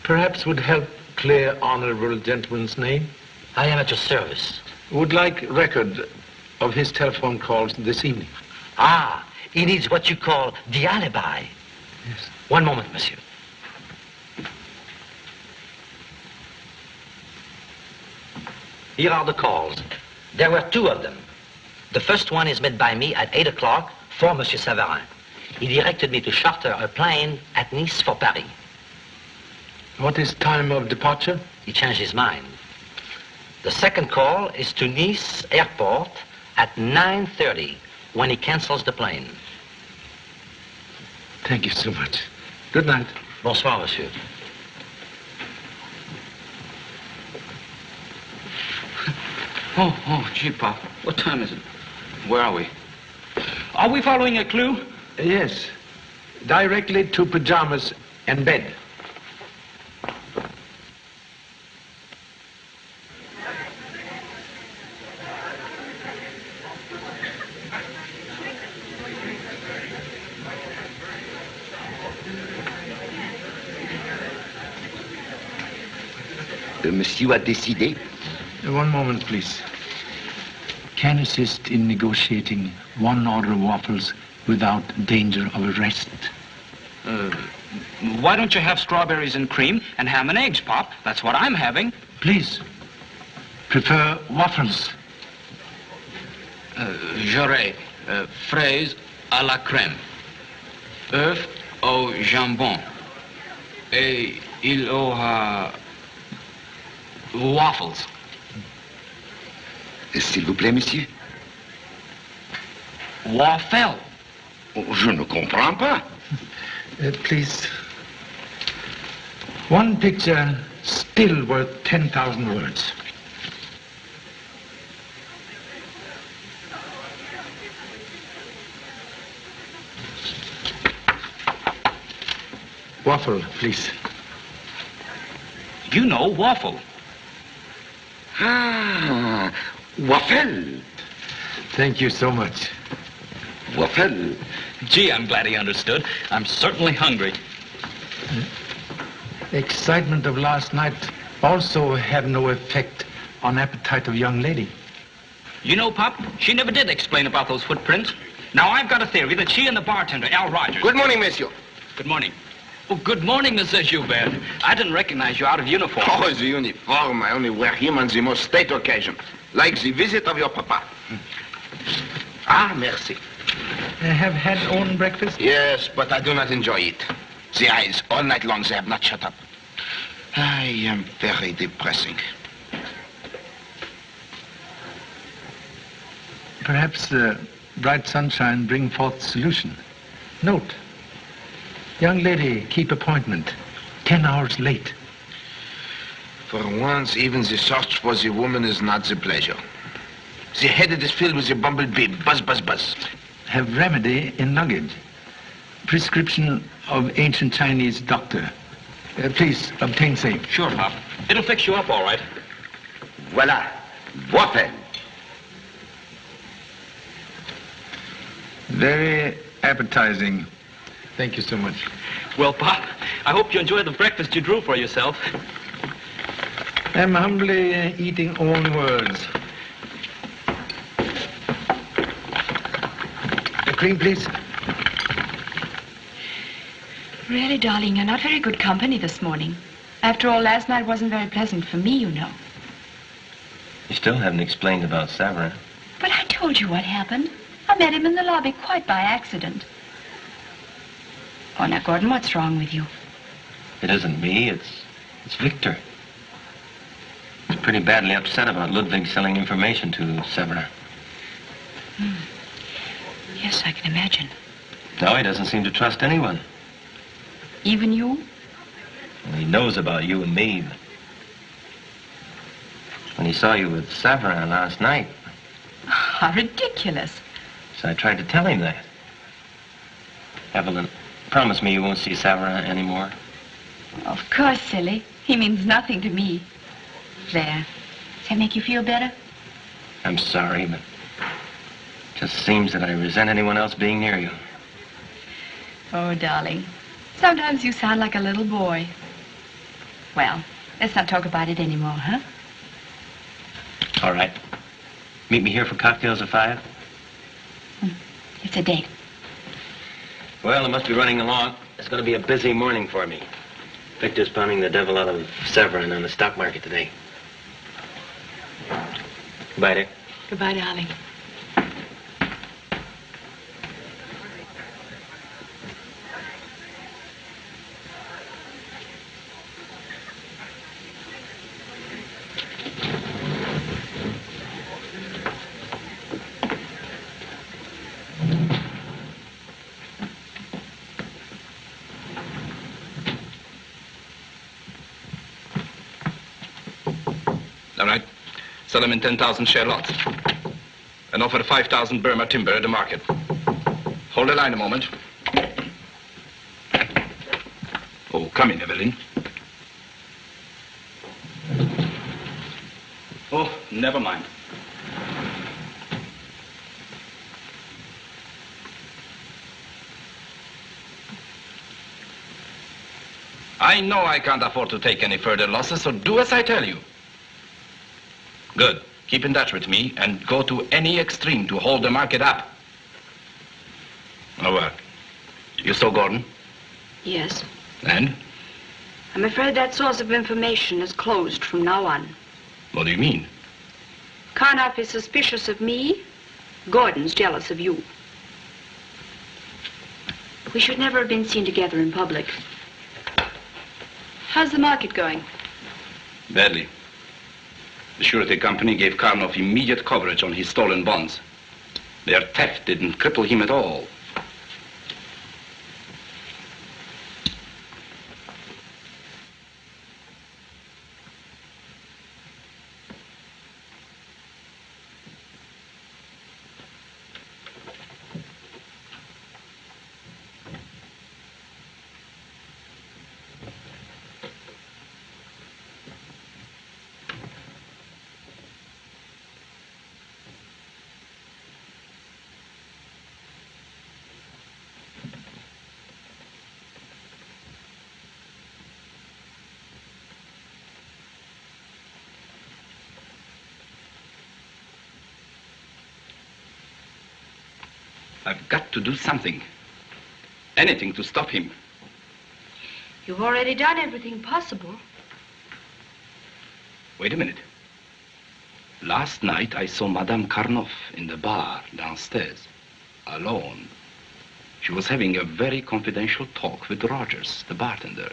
Perhaps would help clear honorable gentleman's name.
I am at your service.
Would like record of his telephone calls this evening.
Ah, he needs what you call the alibi.
Yes.
One moment, monsieur. Here are the calls. There were 2 of them. The first one is made by me at 8 o'clock for Monsieur Severin. He directed me to charter a plane at Nice for Paris.
What is time of departure?
He changed his mind. The second call is to Nice Airport at 9:30 when he cancels the plane.
Thank you so much. Good night.
Bonsoir, monsieur.
Gee, Pop. What time is it? Where are we? Are we following a clue?
Yes. Directly to pajamas and bed.
Monsieur a décidé?
One moment, please. Can assist in negotiating 1 order of waffles without danger of arrest.
Why don't you have strawberries and cream and ham and eggs, Pop? That's what I'm having.
Please. Prefer waffles.
J'aurai fraises à la crème, œufs au jambon, et il aura waffles.
S'il vous plaît, monsieur.
Waffle.
Je ne comprends pas.
Please. One picture still worth 10,000 words. Waffle, please.
You know waffle.
Ah, waffle.
Thank you so much.
Waffle.
Gee, I'm glad he understood. I'm certainly hungry.
Excitement of last night also had no effect on appetite of young lady.
You know, Pop, she never did explain about those footprints. Now, I've got a theory that she and the bartender, Al Rogers...
Good morning, monsieur.
Good morning. Oh, good morning, Monsieur Joubert. I didn't recognize you out of uniform.
Oh, the uniform. I only wear him on the most state occasion. Like the visit of your papa. Ah, merci.
Have had own breakfast?
Yes, but I do not enjoy it. The eyes, all night long, they have not shut up. I am very depressing.
Perhaps bright sunshine bring forth solution. Note. Young lady, keep appointment. 10 hours late.
For once, even the search for the woman is not the pleasure. The head is filled with a bumblebee. Buzz, buzz, buzz.
Have remedy in luggage. Prescription of ancient Chinese doctor. Please, obtain same.
Sure, Pop. It'll fix you up all right.
Voilà. Waffle.
Very appetizing. Thank you so much.
Well, Pop, I hope you enjoyed the breakfast you drew for yourself.
I'm humbly eating own words. Cream, please.
Really, darling, you're not very good company this morning. After all, last night wasn't very pleasant for me, you know.
You still haven't explained about Severin.
But I told you what happened. I met him in the lobby quite by accident. Oh, now, Gordon, what's wrong with you?
It isn't me, it's Victor. He's pretty badly upset about Ludwig selling information to Severin.
Yes, I can imagine.
No, he doesn't seem to trust anyone.
Even you?
Well, he knows about you and me. But when he saw you with Severin last night...
How ridiculous.
So I tried to tell him that. Evelyn, promise me you won't see Savarin anymore.
Of course, silly. He means nothing to me. There. Does that make you feel better?
I'm sorry, but it just seems that I resent anyone else being near you.
Oh, darling. Sometimes you sound like a little boy. Well, let's not talk about it anymore, huh?
All right. Meet me here for cocktails at 5?
It's a date.
Well, it must be running along. It's going to be a busy morning for me. Victor's pounding the devil out of Severin on the stock market today. Goodbye, dear.
Goodbye, darling.
All right. Sell them in 10,000 share lots. And offer 5,000 Burma timber at the market. Hold the line a moment. Oh, come in, Evelyn. Oh, never mind. I know I can't afford to take any further losses, so do as I tell you. Good. Keep in touch with me and go to any extreme to hold the market up. Over. You saw Gordon?
Yes.
And?
I'm afraid that source of information is closed from now on.
What do you mean?
Karnoff is suspicious of me. Gordon's jealous of you. We should never have been seen together in public. How's the market going?
Badly. The surety company gave Carlo immediate coverage on his stolen bonds. Their theft didn't cripple him at all. I've got to do something. Anything to stop him.
You've already done everything possible.
Wait a minute. Last night I saw Madame Carnoff in the bar downstairs, alone. She was having a very confidential talk with Rogers, the bartender.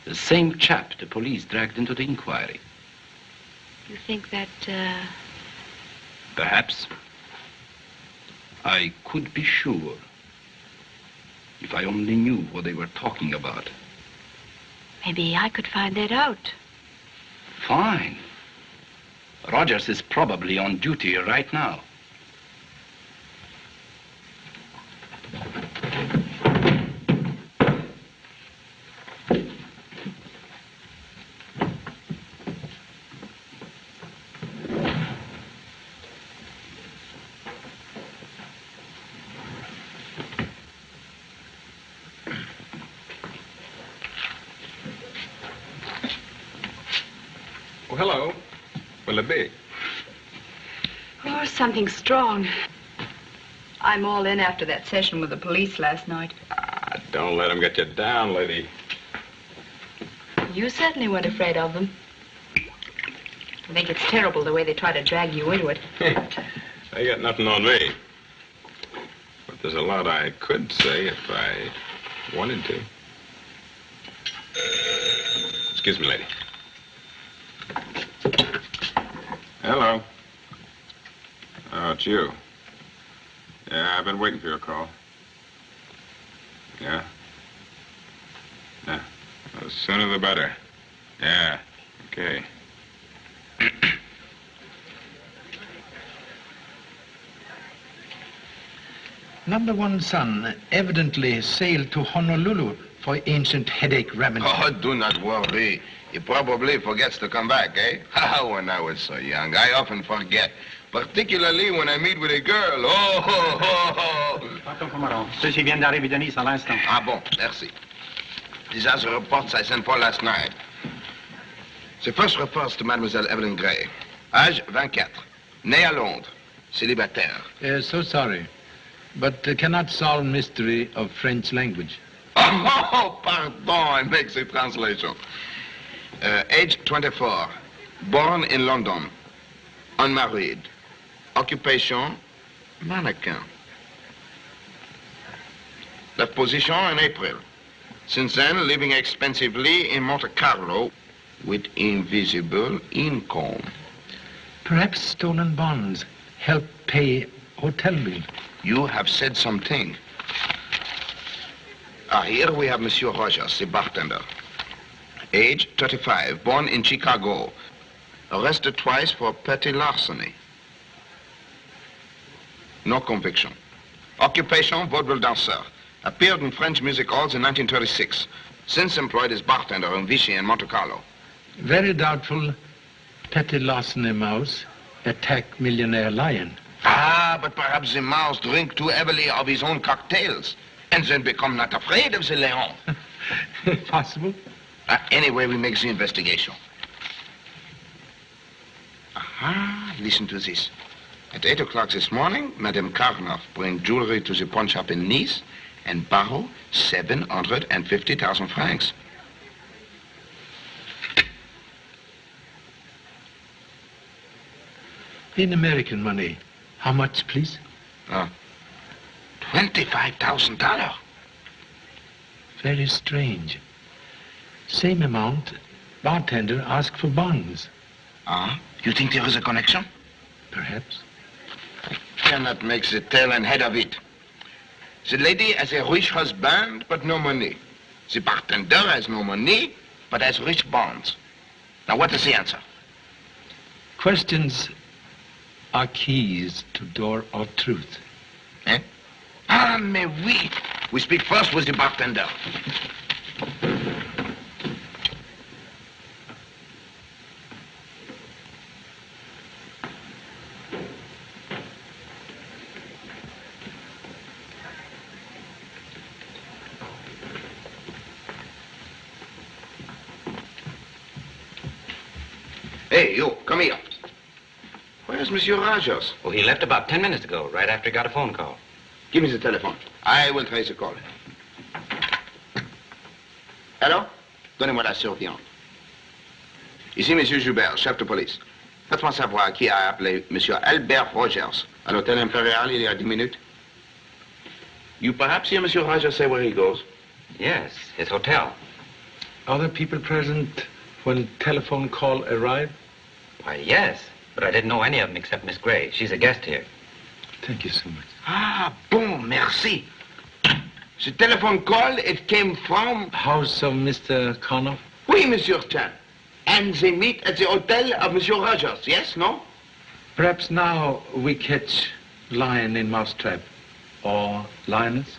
The same chap the police dragged into the inquiry.
You think that,
Perhaps. I could be sure. If I only knew what they were talking about.
Maybe I could find that out.
Fine. Rogers is probably on duty right now.
Oh, hello. Will it be?
Oh, something strong. I'm all in after that session with the police last night.
Don't let him get you down, lady.
You certainly weren't afraid of them. I think it's terrible the way they try to drag you into it.
They got nothing on me. But there's a lot I could say if I wanted to. Excuse me, lady. Hello. Oh, it's you. Yeah, I've been waiting for your call. Yeah? Yeah. The sooner the better. Yeah. Okay.
Number one son evidently sailed to Honolulu for ancient headache remedy.
Oh, do not worry. He probably forgets to come back, eh? When I was so young, I often forget. Particularly when I meet with a girl. Oh, ho, ho, ho.
Ceux-ci viennent d'arriver de Nice à l'instant.
Ah bon, merci. These are the reports I sent for last night. The first reports to Mademoiselle Evelyn Gray. Âge 24. Née à Londres. Célibataire.
So sorry, but cannot solve mystery of French language.
Oh, pardon, I make the translation. Age 24. Born in London. Unmarried. Occupation, mannequin. Left position in April. Since then, living expensively in Monte Carlo with invisible income.
Perhaps stolen bonds help pay hotel bill.
You have said something. Here we have Monsieur Rogers, the bartender. Age 35, born in Chicago. Arrested twice for petty larceny. No conviction. Occupation, vaudeville dancer. Appeared in French music halls in 1936. Since employed as bartender in Vichy and Monte Carlo.
Very doubtful petty larceny mouse attack millionaire lion.
But perhaps the mouse drink too heavily of his own cocktails and then become not afraid of the lion.
Possible.
Anyway, we make the investigation. Listen to this. At 8 o'clock this morning, Madame Carlo bring jewelry to the pawn shop in Nice and borrow 750,000 francs.
In American money, how much, please?
$25,000.
Very strange. Same amount, bartender asked for bonds.
You think there is a connection?
Perhaps.
I cannot make the tail and head of it. The lady has a rich husband, but no money. The bartender has no money, but has rich bonds. Now, what is the answer?
Questions are keys to door of truth.
Mais oui. We speak first with the bartender. Hey, you, come here. Where's Monsieur Rogers?
Oh, he left about 10 minutes ago, right after he got a phone call.
Give me the telephone. I will trace the call. Hello? Donnez-moi la surveillante. Ici, Monsieur Joubert, chef de police. Faites-moi savoir qui a appelé Monsieur Albert Rogers à l'hôtel Impérial il y a 10 minutes. You perhaps hear Monsieur Rogers say where he goes?
Yes, his hotel.
Other people present when telephone call arrived?
Why, yes, but I didn't know any of them except Miss Gray. She's a guest here.
Thank you so much.
Bon, merci. The telephone call, it came from...
House of Mr. Carlo?
Oui, Monsieur Chan. And they meet at the hotel of Monsieur Rogers, yes, no?
Perhaps now we catch lion in mousetrap. Or lioness?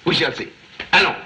We shall see. Allons.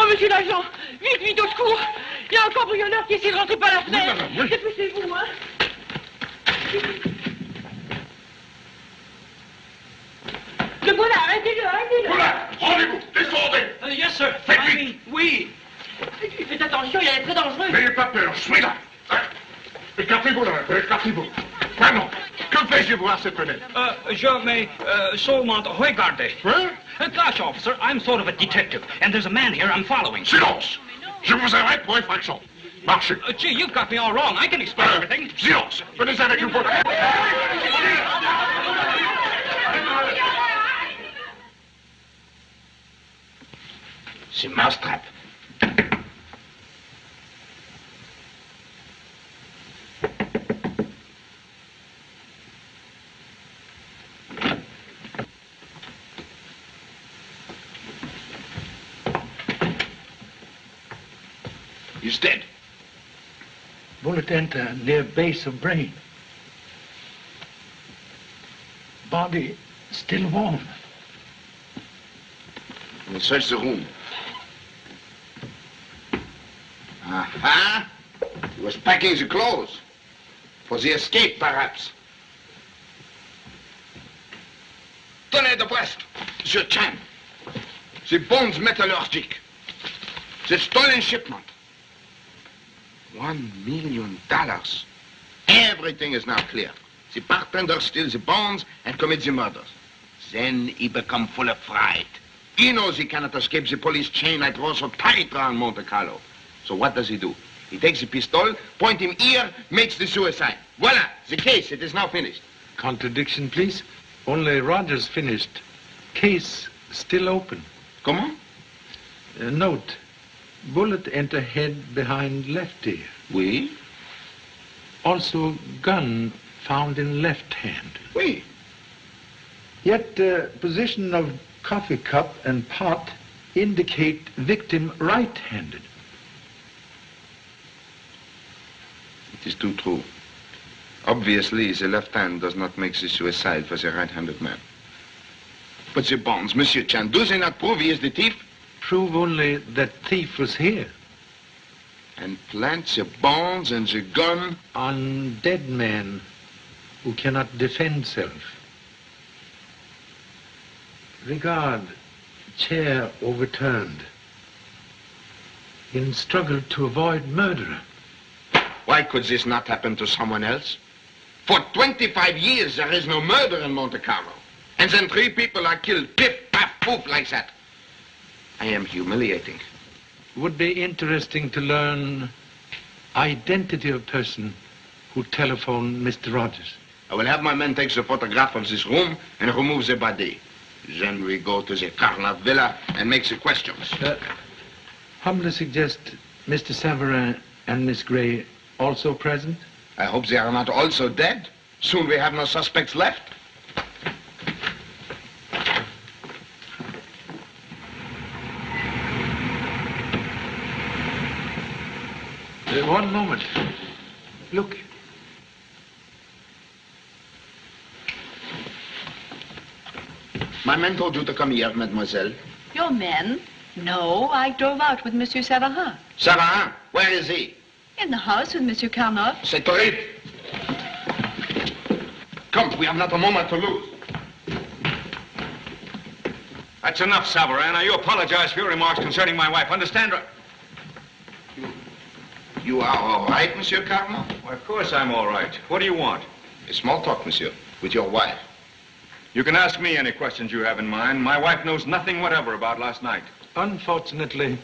Monsieur l'agent, vite, vite, au secours. Il y a un cambrioleur qui essaie de rentrer par la fenêtre. Dépêchez-vous, hein. Le voilà, arrêtez-le, arrêtez-le.
Voilà, rendez-vous, Descendez!
Yes, sir. I mean, oui.
Faites attention, il est très dangereux.
N'ayez pas peur, je suis là. Écartez-vous là, écartez-vous. Pardon, que fais-je voir cette fenêtre?
Je may seulement regarder.
Hein?
Gosh, officer, I'm sort of a detective, and there's a man here I'm following.
Silence! Je vous arrête pour infraction. Marchez.
Gee, you've got me all wrong. I can explain everything.
Silence! Venez avec nous pour...
C'est mousetrap. He's dead.
Bullet enter near base of brain. Body still warm.
We'll search the room. Aha! He was packing the clothes. For the escape, perhaps. Tenez de Brest, Monsieur Chan. The bonds metallurgic. The stolen shipment. $1 million. Everything is now clear. The bartender steals the bonds and commits the murders. Then he becomes full of fright. He knows he cannot escape the police chain that was so tight around Monte Carlo. So what does he do? He takes the pistol, point him here, makes the suicide. Voila, the case, it is now finished.
Contradiction, please. Only Rogers finished. Case still open.
Comment?
Note. Bullet enter head behind left ear.
Oui.
Also gun found in left hand.
Oui.
Yet position of coffee cup and pot indicate victim right-handed.
It is too true. Obviously, the left hand does not make the suicide for the right-handed man. But the bonds, Monsieur Chan, do they not prove he is the thief?
Prove only that thief was here.
And plant the bonds and the gun
on dead man who cannot defend self. Regard chair overturned in struggle to avoid murderer.
Why could this not happen to someone else? For 25 years there is no murder in Monte Carlo. And then 3 people are killed, piff, paff, poof, like that. I am humiliating.
Would be interesting to learn identity of person who telephoned Mr. Rogers.
I will have my men take the photograph of this room and remove the body. Then we go to the Carlo villa and make the questions.
Humbly suggest Mr. Savarin and Miss Gray also present?
I hope they are not also dead. Soon we have no suspects left.
One moment. Look.
My men told you to come here, mademoiselle.
Your men? No, I drove out with Monsieur Savarin.
Savarin? Where is he?
In the house with Monsieur Carlo.
C'est horrible. Come, we have not a moment to lose.
That's enough, Savarin. Now, you apologize for your remarks concerning my wife. Understand?
You are all right, Monsieur Carlo?
Well, of course I'm all right. What do you want?
A small talk, monsieur, with your wife.
You can ask me any questions you have in mind. My wife knows nothing whatever about last night.
Unfortunately,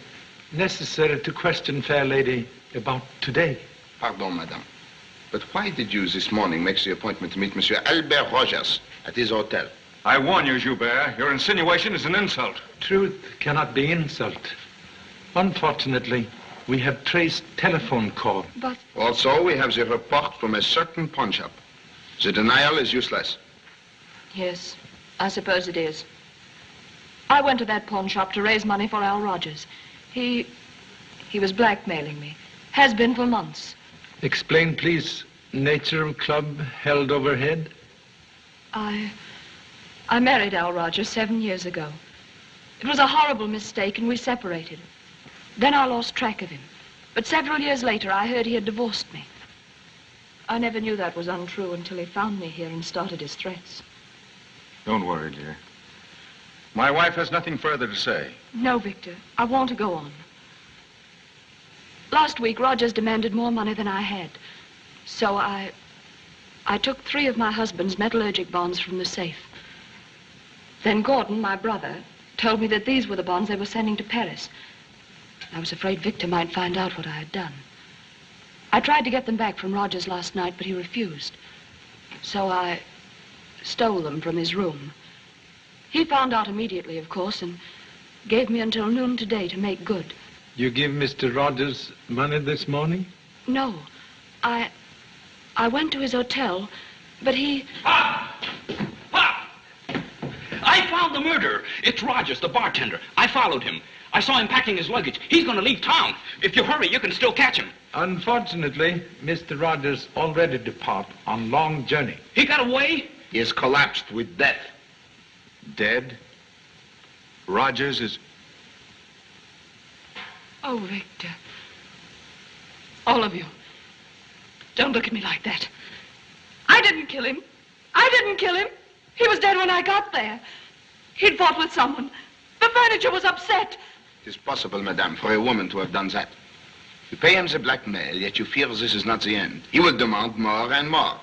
necessary to question fair lady about today.
Pardon, madame. But why did you this morning make the appointment to meet Monsieur Albert Rogers at his hotel?
I warn you, Joubert, your insinuation is an insult.
Truth cannot be insult. Unfortunately, we have traced telephone call.
But...
Also, we have the report from a certain pawn shop. The denial is useless.
Yes, I suppose it is. I went to that pawn shop to raise money for Al Rogers. He was blackmailing me. Has been for months.
Explain, please, nature of club held overhead?
I married Al Rogers 7 years ago. It was a horrible mistake and we separated. Then I lost track of him. But several years later, I heard he had divorced me. I never knew that was untrue until he found me here and started his threats.
Don't worry, dear.
My wife has nothing further to say.
No, Victor. I want to go on. Last week, Rogers demanded more money than I had. So I took 3 of my husband's metallurgic bonds from the safe. Then Gordon, my brother, told me that these were the bonds they were sending to Paris. I was afraid Victor might find out what I had done. I tried to get them back from Rogers last night, but he refused. So I stole them from his room. He found out immediately, of course, and gave me until noon today to make good.
You give Mr. Rogers money this morning?
No. I went to his hotel, but he...
I found the murderer. It's Rogers, the bartender. I followed him. I saw him packing his luggage. He's going to leave town. If you hurry, you can still catch him.
Unfortunately, Mr. Rogers already depart on long journey.
He got away?
He has collapsed with death.
Dead? Rogers is...
Oh, Victor. All of you. Don't look at me like that. I didn't kill him. I didn't kill him. He was dead when I got there. He'd fought with someone. The furniture was upset.
It is possible, madame, for a woman to have done that. You pay him the blackmail, yet you fear this is not the end. He will demand more and more.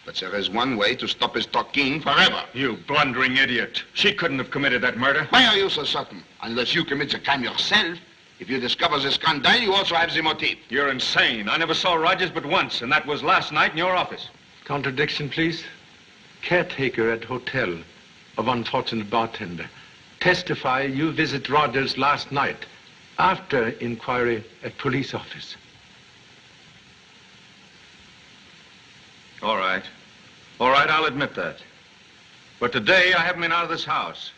But there is one way to stop his talking forever.
You blundering idiot. She couldn't have committed that murder.
Why are you so certain? Unless you commit the crime yourself, if you discover the scandal, you also have the motive.
You're insane. I never saw Rogers but once, and that was last night in your office.
Contradiction, please. Caretaker at hotel of unfortunate bartender. Testify you visit Rogers last night after inquiry at police office.
All right. All right, I'll admit that. But today I haven't been out of this house.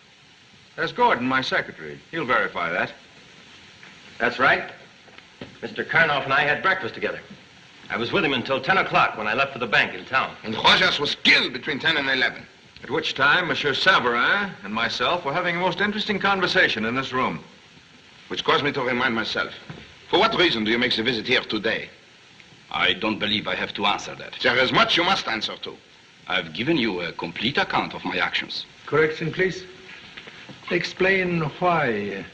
There's Gordon, my secretary. He'll verify that.
That's right. Mr. Carlo and I had breakfast together. I was with him until 10 o'clock when I left for the bank in town.
And Rogers was killed between 10 and 11.
At which time, Monsieur Savarin and myself were having a most interesting conversation in this room.
Which caused me to remind myself. For what reason do you make the visit here today?
I don't believe I have to answer that.
There is much you must answer to.
I've given you a complete account of my actions.
Correction, please. Explain why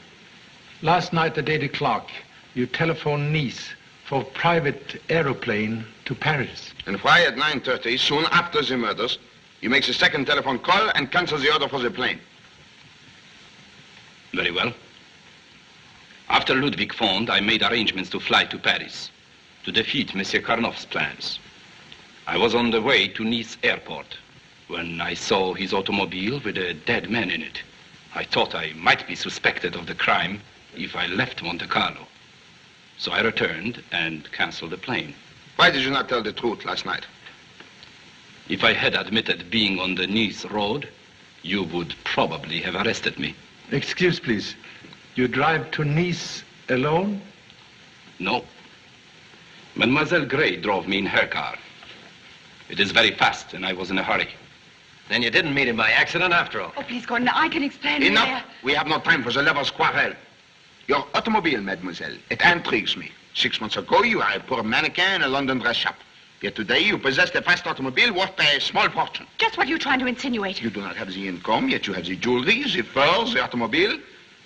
last night at 8 o'clock you telephoned Nice for private aeroplane to Paris.
And why at 9:30, soon after the murders, you make the second telephone call and cancel the order for the plane?
Very well. After Ludwig phoned, I made arrangements to fly to Paris to defeat Monsieur Carnot's plans. I was on the way to Nice airport when I saw his automobile with a dead man in it. I thought I might be suspected of the crime if I left Monte Carlo. So I returned and canceled the plane.
Why did you not tell the truth last night?
If I had admitted being on the Nice road, you would probably have arrested me.
Excuse, please. You drive to Nice alone?
No. Mademoiselle Gray drove me in her car. It is very fast, and I was in a hurry.
Then you didn't meet him by accident after all.
Oh, please, Gordon, I can explain.
Enough. We have no time for the lover's quarrel. Your automobile, mademoiselle, it intrigues me. 6 months ago, you are a poor mannequin in a London dress shop. Yet today, you possess a fast automobile worth a small fortune.
Just what are you trying to insinuate?
You do not have the income, yet you have the jewelry, the furs, the automobile.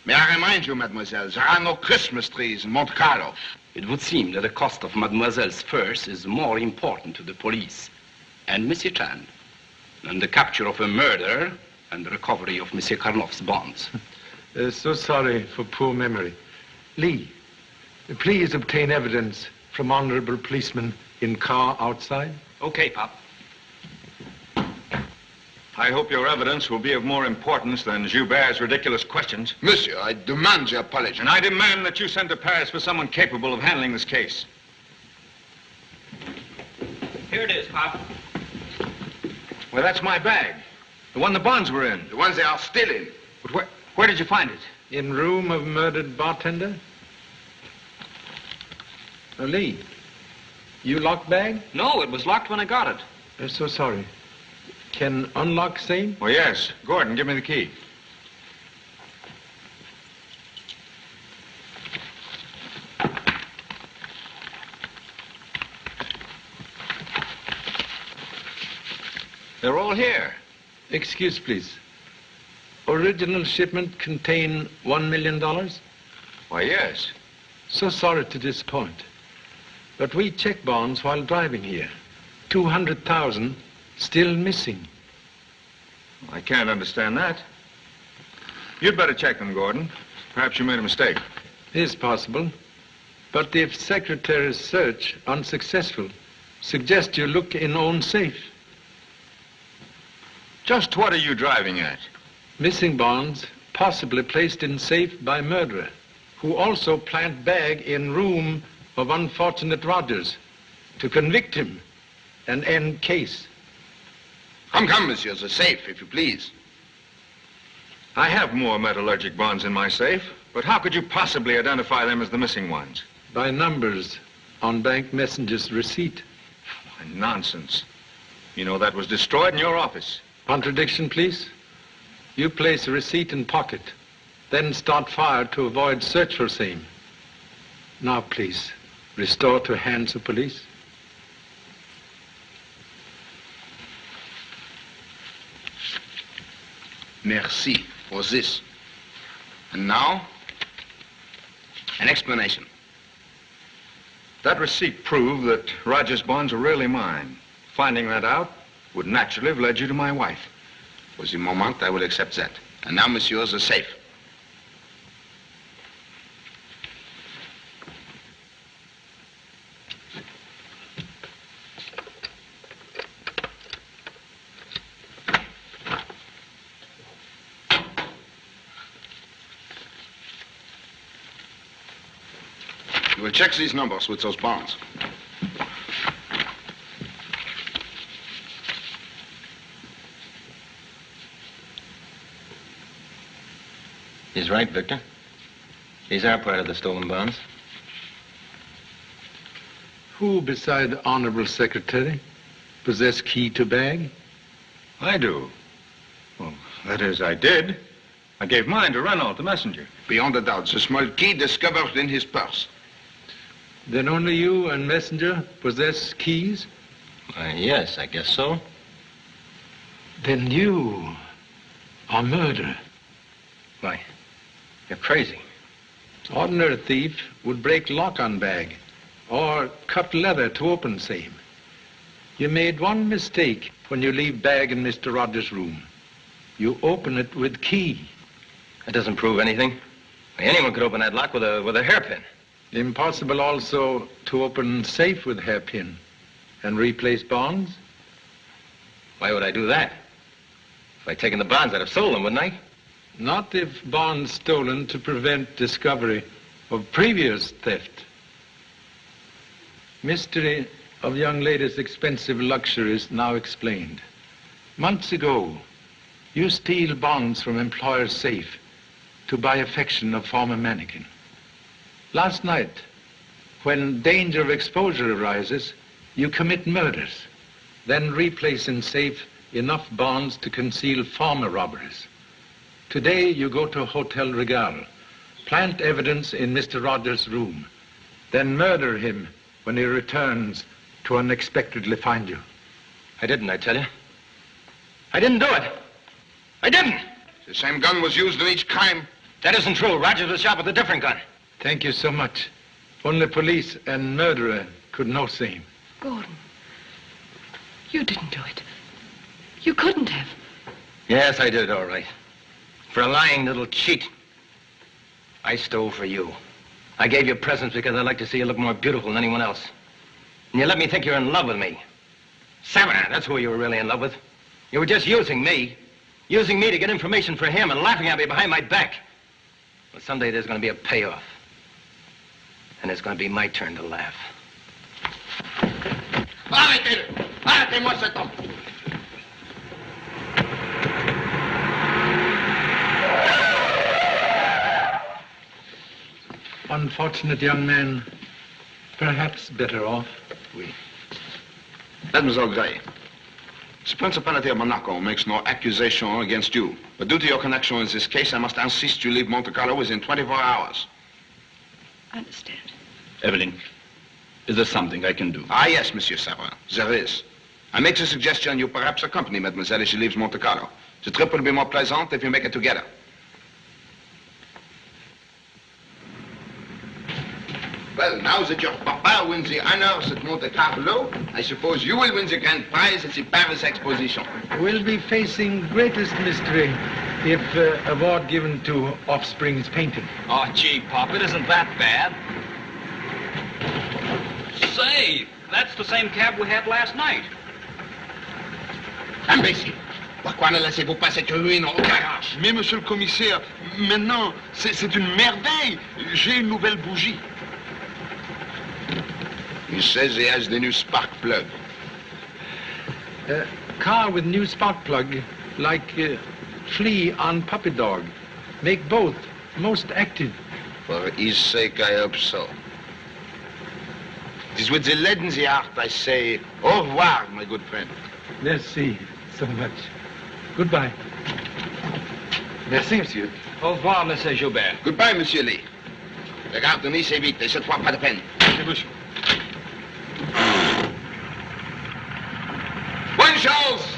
May I remind you, mademoiselle, there are no Christmas trees in Monte Carlo.
It would seem that the cost of Mademoiselle's furs is more important to the police and Monsieur Chan than the capture of a murderer and the recovery of Monsieur Carnot's bonds.
So sorry for poor memory. Lee, please obtain evidence from honorable policeman in car outside.
Okay, Pop.
I hope your evidence will be of more importance than Joubert's ridiculous questions.
Monsieur, I demand your apology.
And I demand that you send to Paris for someone capable of handling this case.
Here it is, Pop.
Well, that's my bag. The one the bonds were in.
The ones they are still in.
But where did you find it?
In room of murdered bartender? Lee, you locked bag?
No, it was locked when I got it.
So sorry. Can unlock same?
Oh, yes. Gordon, give me the key. They're all here.
Excuse, please. original shipment contain $1 million?
Why, yes.
So sorry to disappoint. But we check bonds while driving here. 200,000 still missing.
I can't understand that. You'd better check them, Gordon. Perhaps you made a mistake.
Is possible. But if Secretary's search unsuccessful, suggest you look in own safe.
Just what are you driving at?
Missing bonds, possibly placed in safe by murderer, who also plant bag in room of unfortunate Rogers to convict him and end case.
Come, monsieur, the safe, if you please.
I have more metallurgic bonds in my safe, but how could you possibly identify them as the missing ones?
By numbers on bank messenger's receipt.
Nonsense. You know that was destroyed in your office.
Contradiction, please. You place a receipt in pocket, then start fire to avoid search for same. Now, please, restore to hands of police.
Merci for this. And now, an explanation.
That receipt proved that Rogers' bonds were really mine. Finding that out would naturally have led you to my wife.
For the moment, I will accept that. And now, monsieur, the safe. You will check these numbers with those bonds.
He's right, Victor. These are part of the stolen bonds.
Who, beside the Honorable Secretary, possess key to bag?
I do. Well, that is, I did. I gave mine to Renault, the messenger.
Beyond a doubt, the small key discovered in his purse.
Then only you and messenger possess keys?
Yes, I guess so.
Then you are murderer.
Why? You're crazy.
Ordinary thief would break lock on bag or cut leather to open same. You made one mistake when you leave bag in Mr. Rogers' room. You open it with key.
That doesn't prove anything. Anyone could open that lock with a hairpin.
Impossible also to open safe with hairpin and replace bonds?
Why would I do that? If I'd taken the bonds, I'd have sold them, wouldn't I?
Not if bonds stolen to prevent discovery of previous theft. Mystery of young ladies' expensive luxuries now explained. Months ago, you steal bonds from employer's safe to buy affection of former mannequin. Last night, when danger of exposure arises, you commit murders, then replace in safe enough bonds to conceal former robberies. Today, you go to Hotel Regal, plant evidence in Mr. Rogers' room, then murder him when he returns to unexpectedly find you.
I didn't, I tell you. I didn't do it. I didn't.
The same gun was used in each crime.
That isn't true. Rogers was shot with a different gun.
Thank you so much. Only police and murderer could know same.
Gordon, you didn't do it. You couldn't have.
Yes, I did, all right. For a lying little cheat. I stole for you. I gave you presents because I'd like to see you look more beautiful than anyone else. And you let me think you're in love with me. Savannah, that's who you were really in love with. You were just using me. Using me to get information for him and laughing at me behind my back. Well, someday there's going to be a payoff. And it's going to be my turn to laugh.
Arrêtez-le! Arrêtez-moi cet homme!
Unfortunate young man, perhaps better off.
Oui. Mademoiselle Gray, the Principality of Monaco makes no accusation against you. But due to your connection in this case, I must insist you leave Monte Carlo within 24 hours.
I understand.
Evelyn, is there something I can do?
Ah, yes, Monsieur Savin, there is. I make the suggestion you perhaps accompany Mademoiselle as she leaves Monte Carlo. The trip will be more pleasant if you make it together. Well, now that your papa wins the honors at Monte Carlo, I suppose you will win the grand prize at the Paris Exposition.
We'll be facing greatest mystery if award given to Offspring's painting.
Oh, gee, Pop, it isn't that bad. Say, that's the same cab we had last night.
Imbécile! Pourquoi ne laissez-vous pas cette ruine au garage?
Mais, monsieur le commissaire, maintenant, c'est une merveille. J'ai une nouvelle bougie.
He says he has the new spark plug.
Car with new spark plug, like flea on puppy dog. Make both most active.
For his sake, I hope so. It is with the lead in the heart I say, au revoir, my good friend.
Merci so much. Goodbye.
Merci, monsieur.
Au revoir, Monsieur Joubert.
Goodbye, monsieur Lee. Regarde, Nice et vite, et cette fois, pas de peine.
Monsieur.
Bonne chance!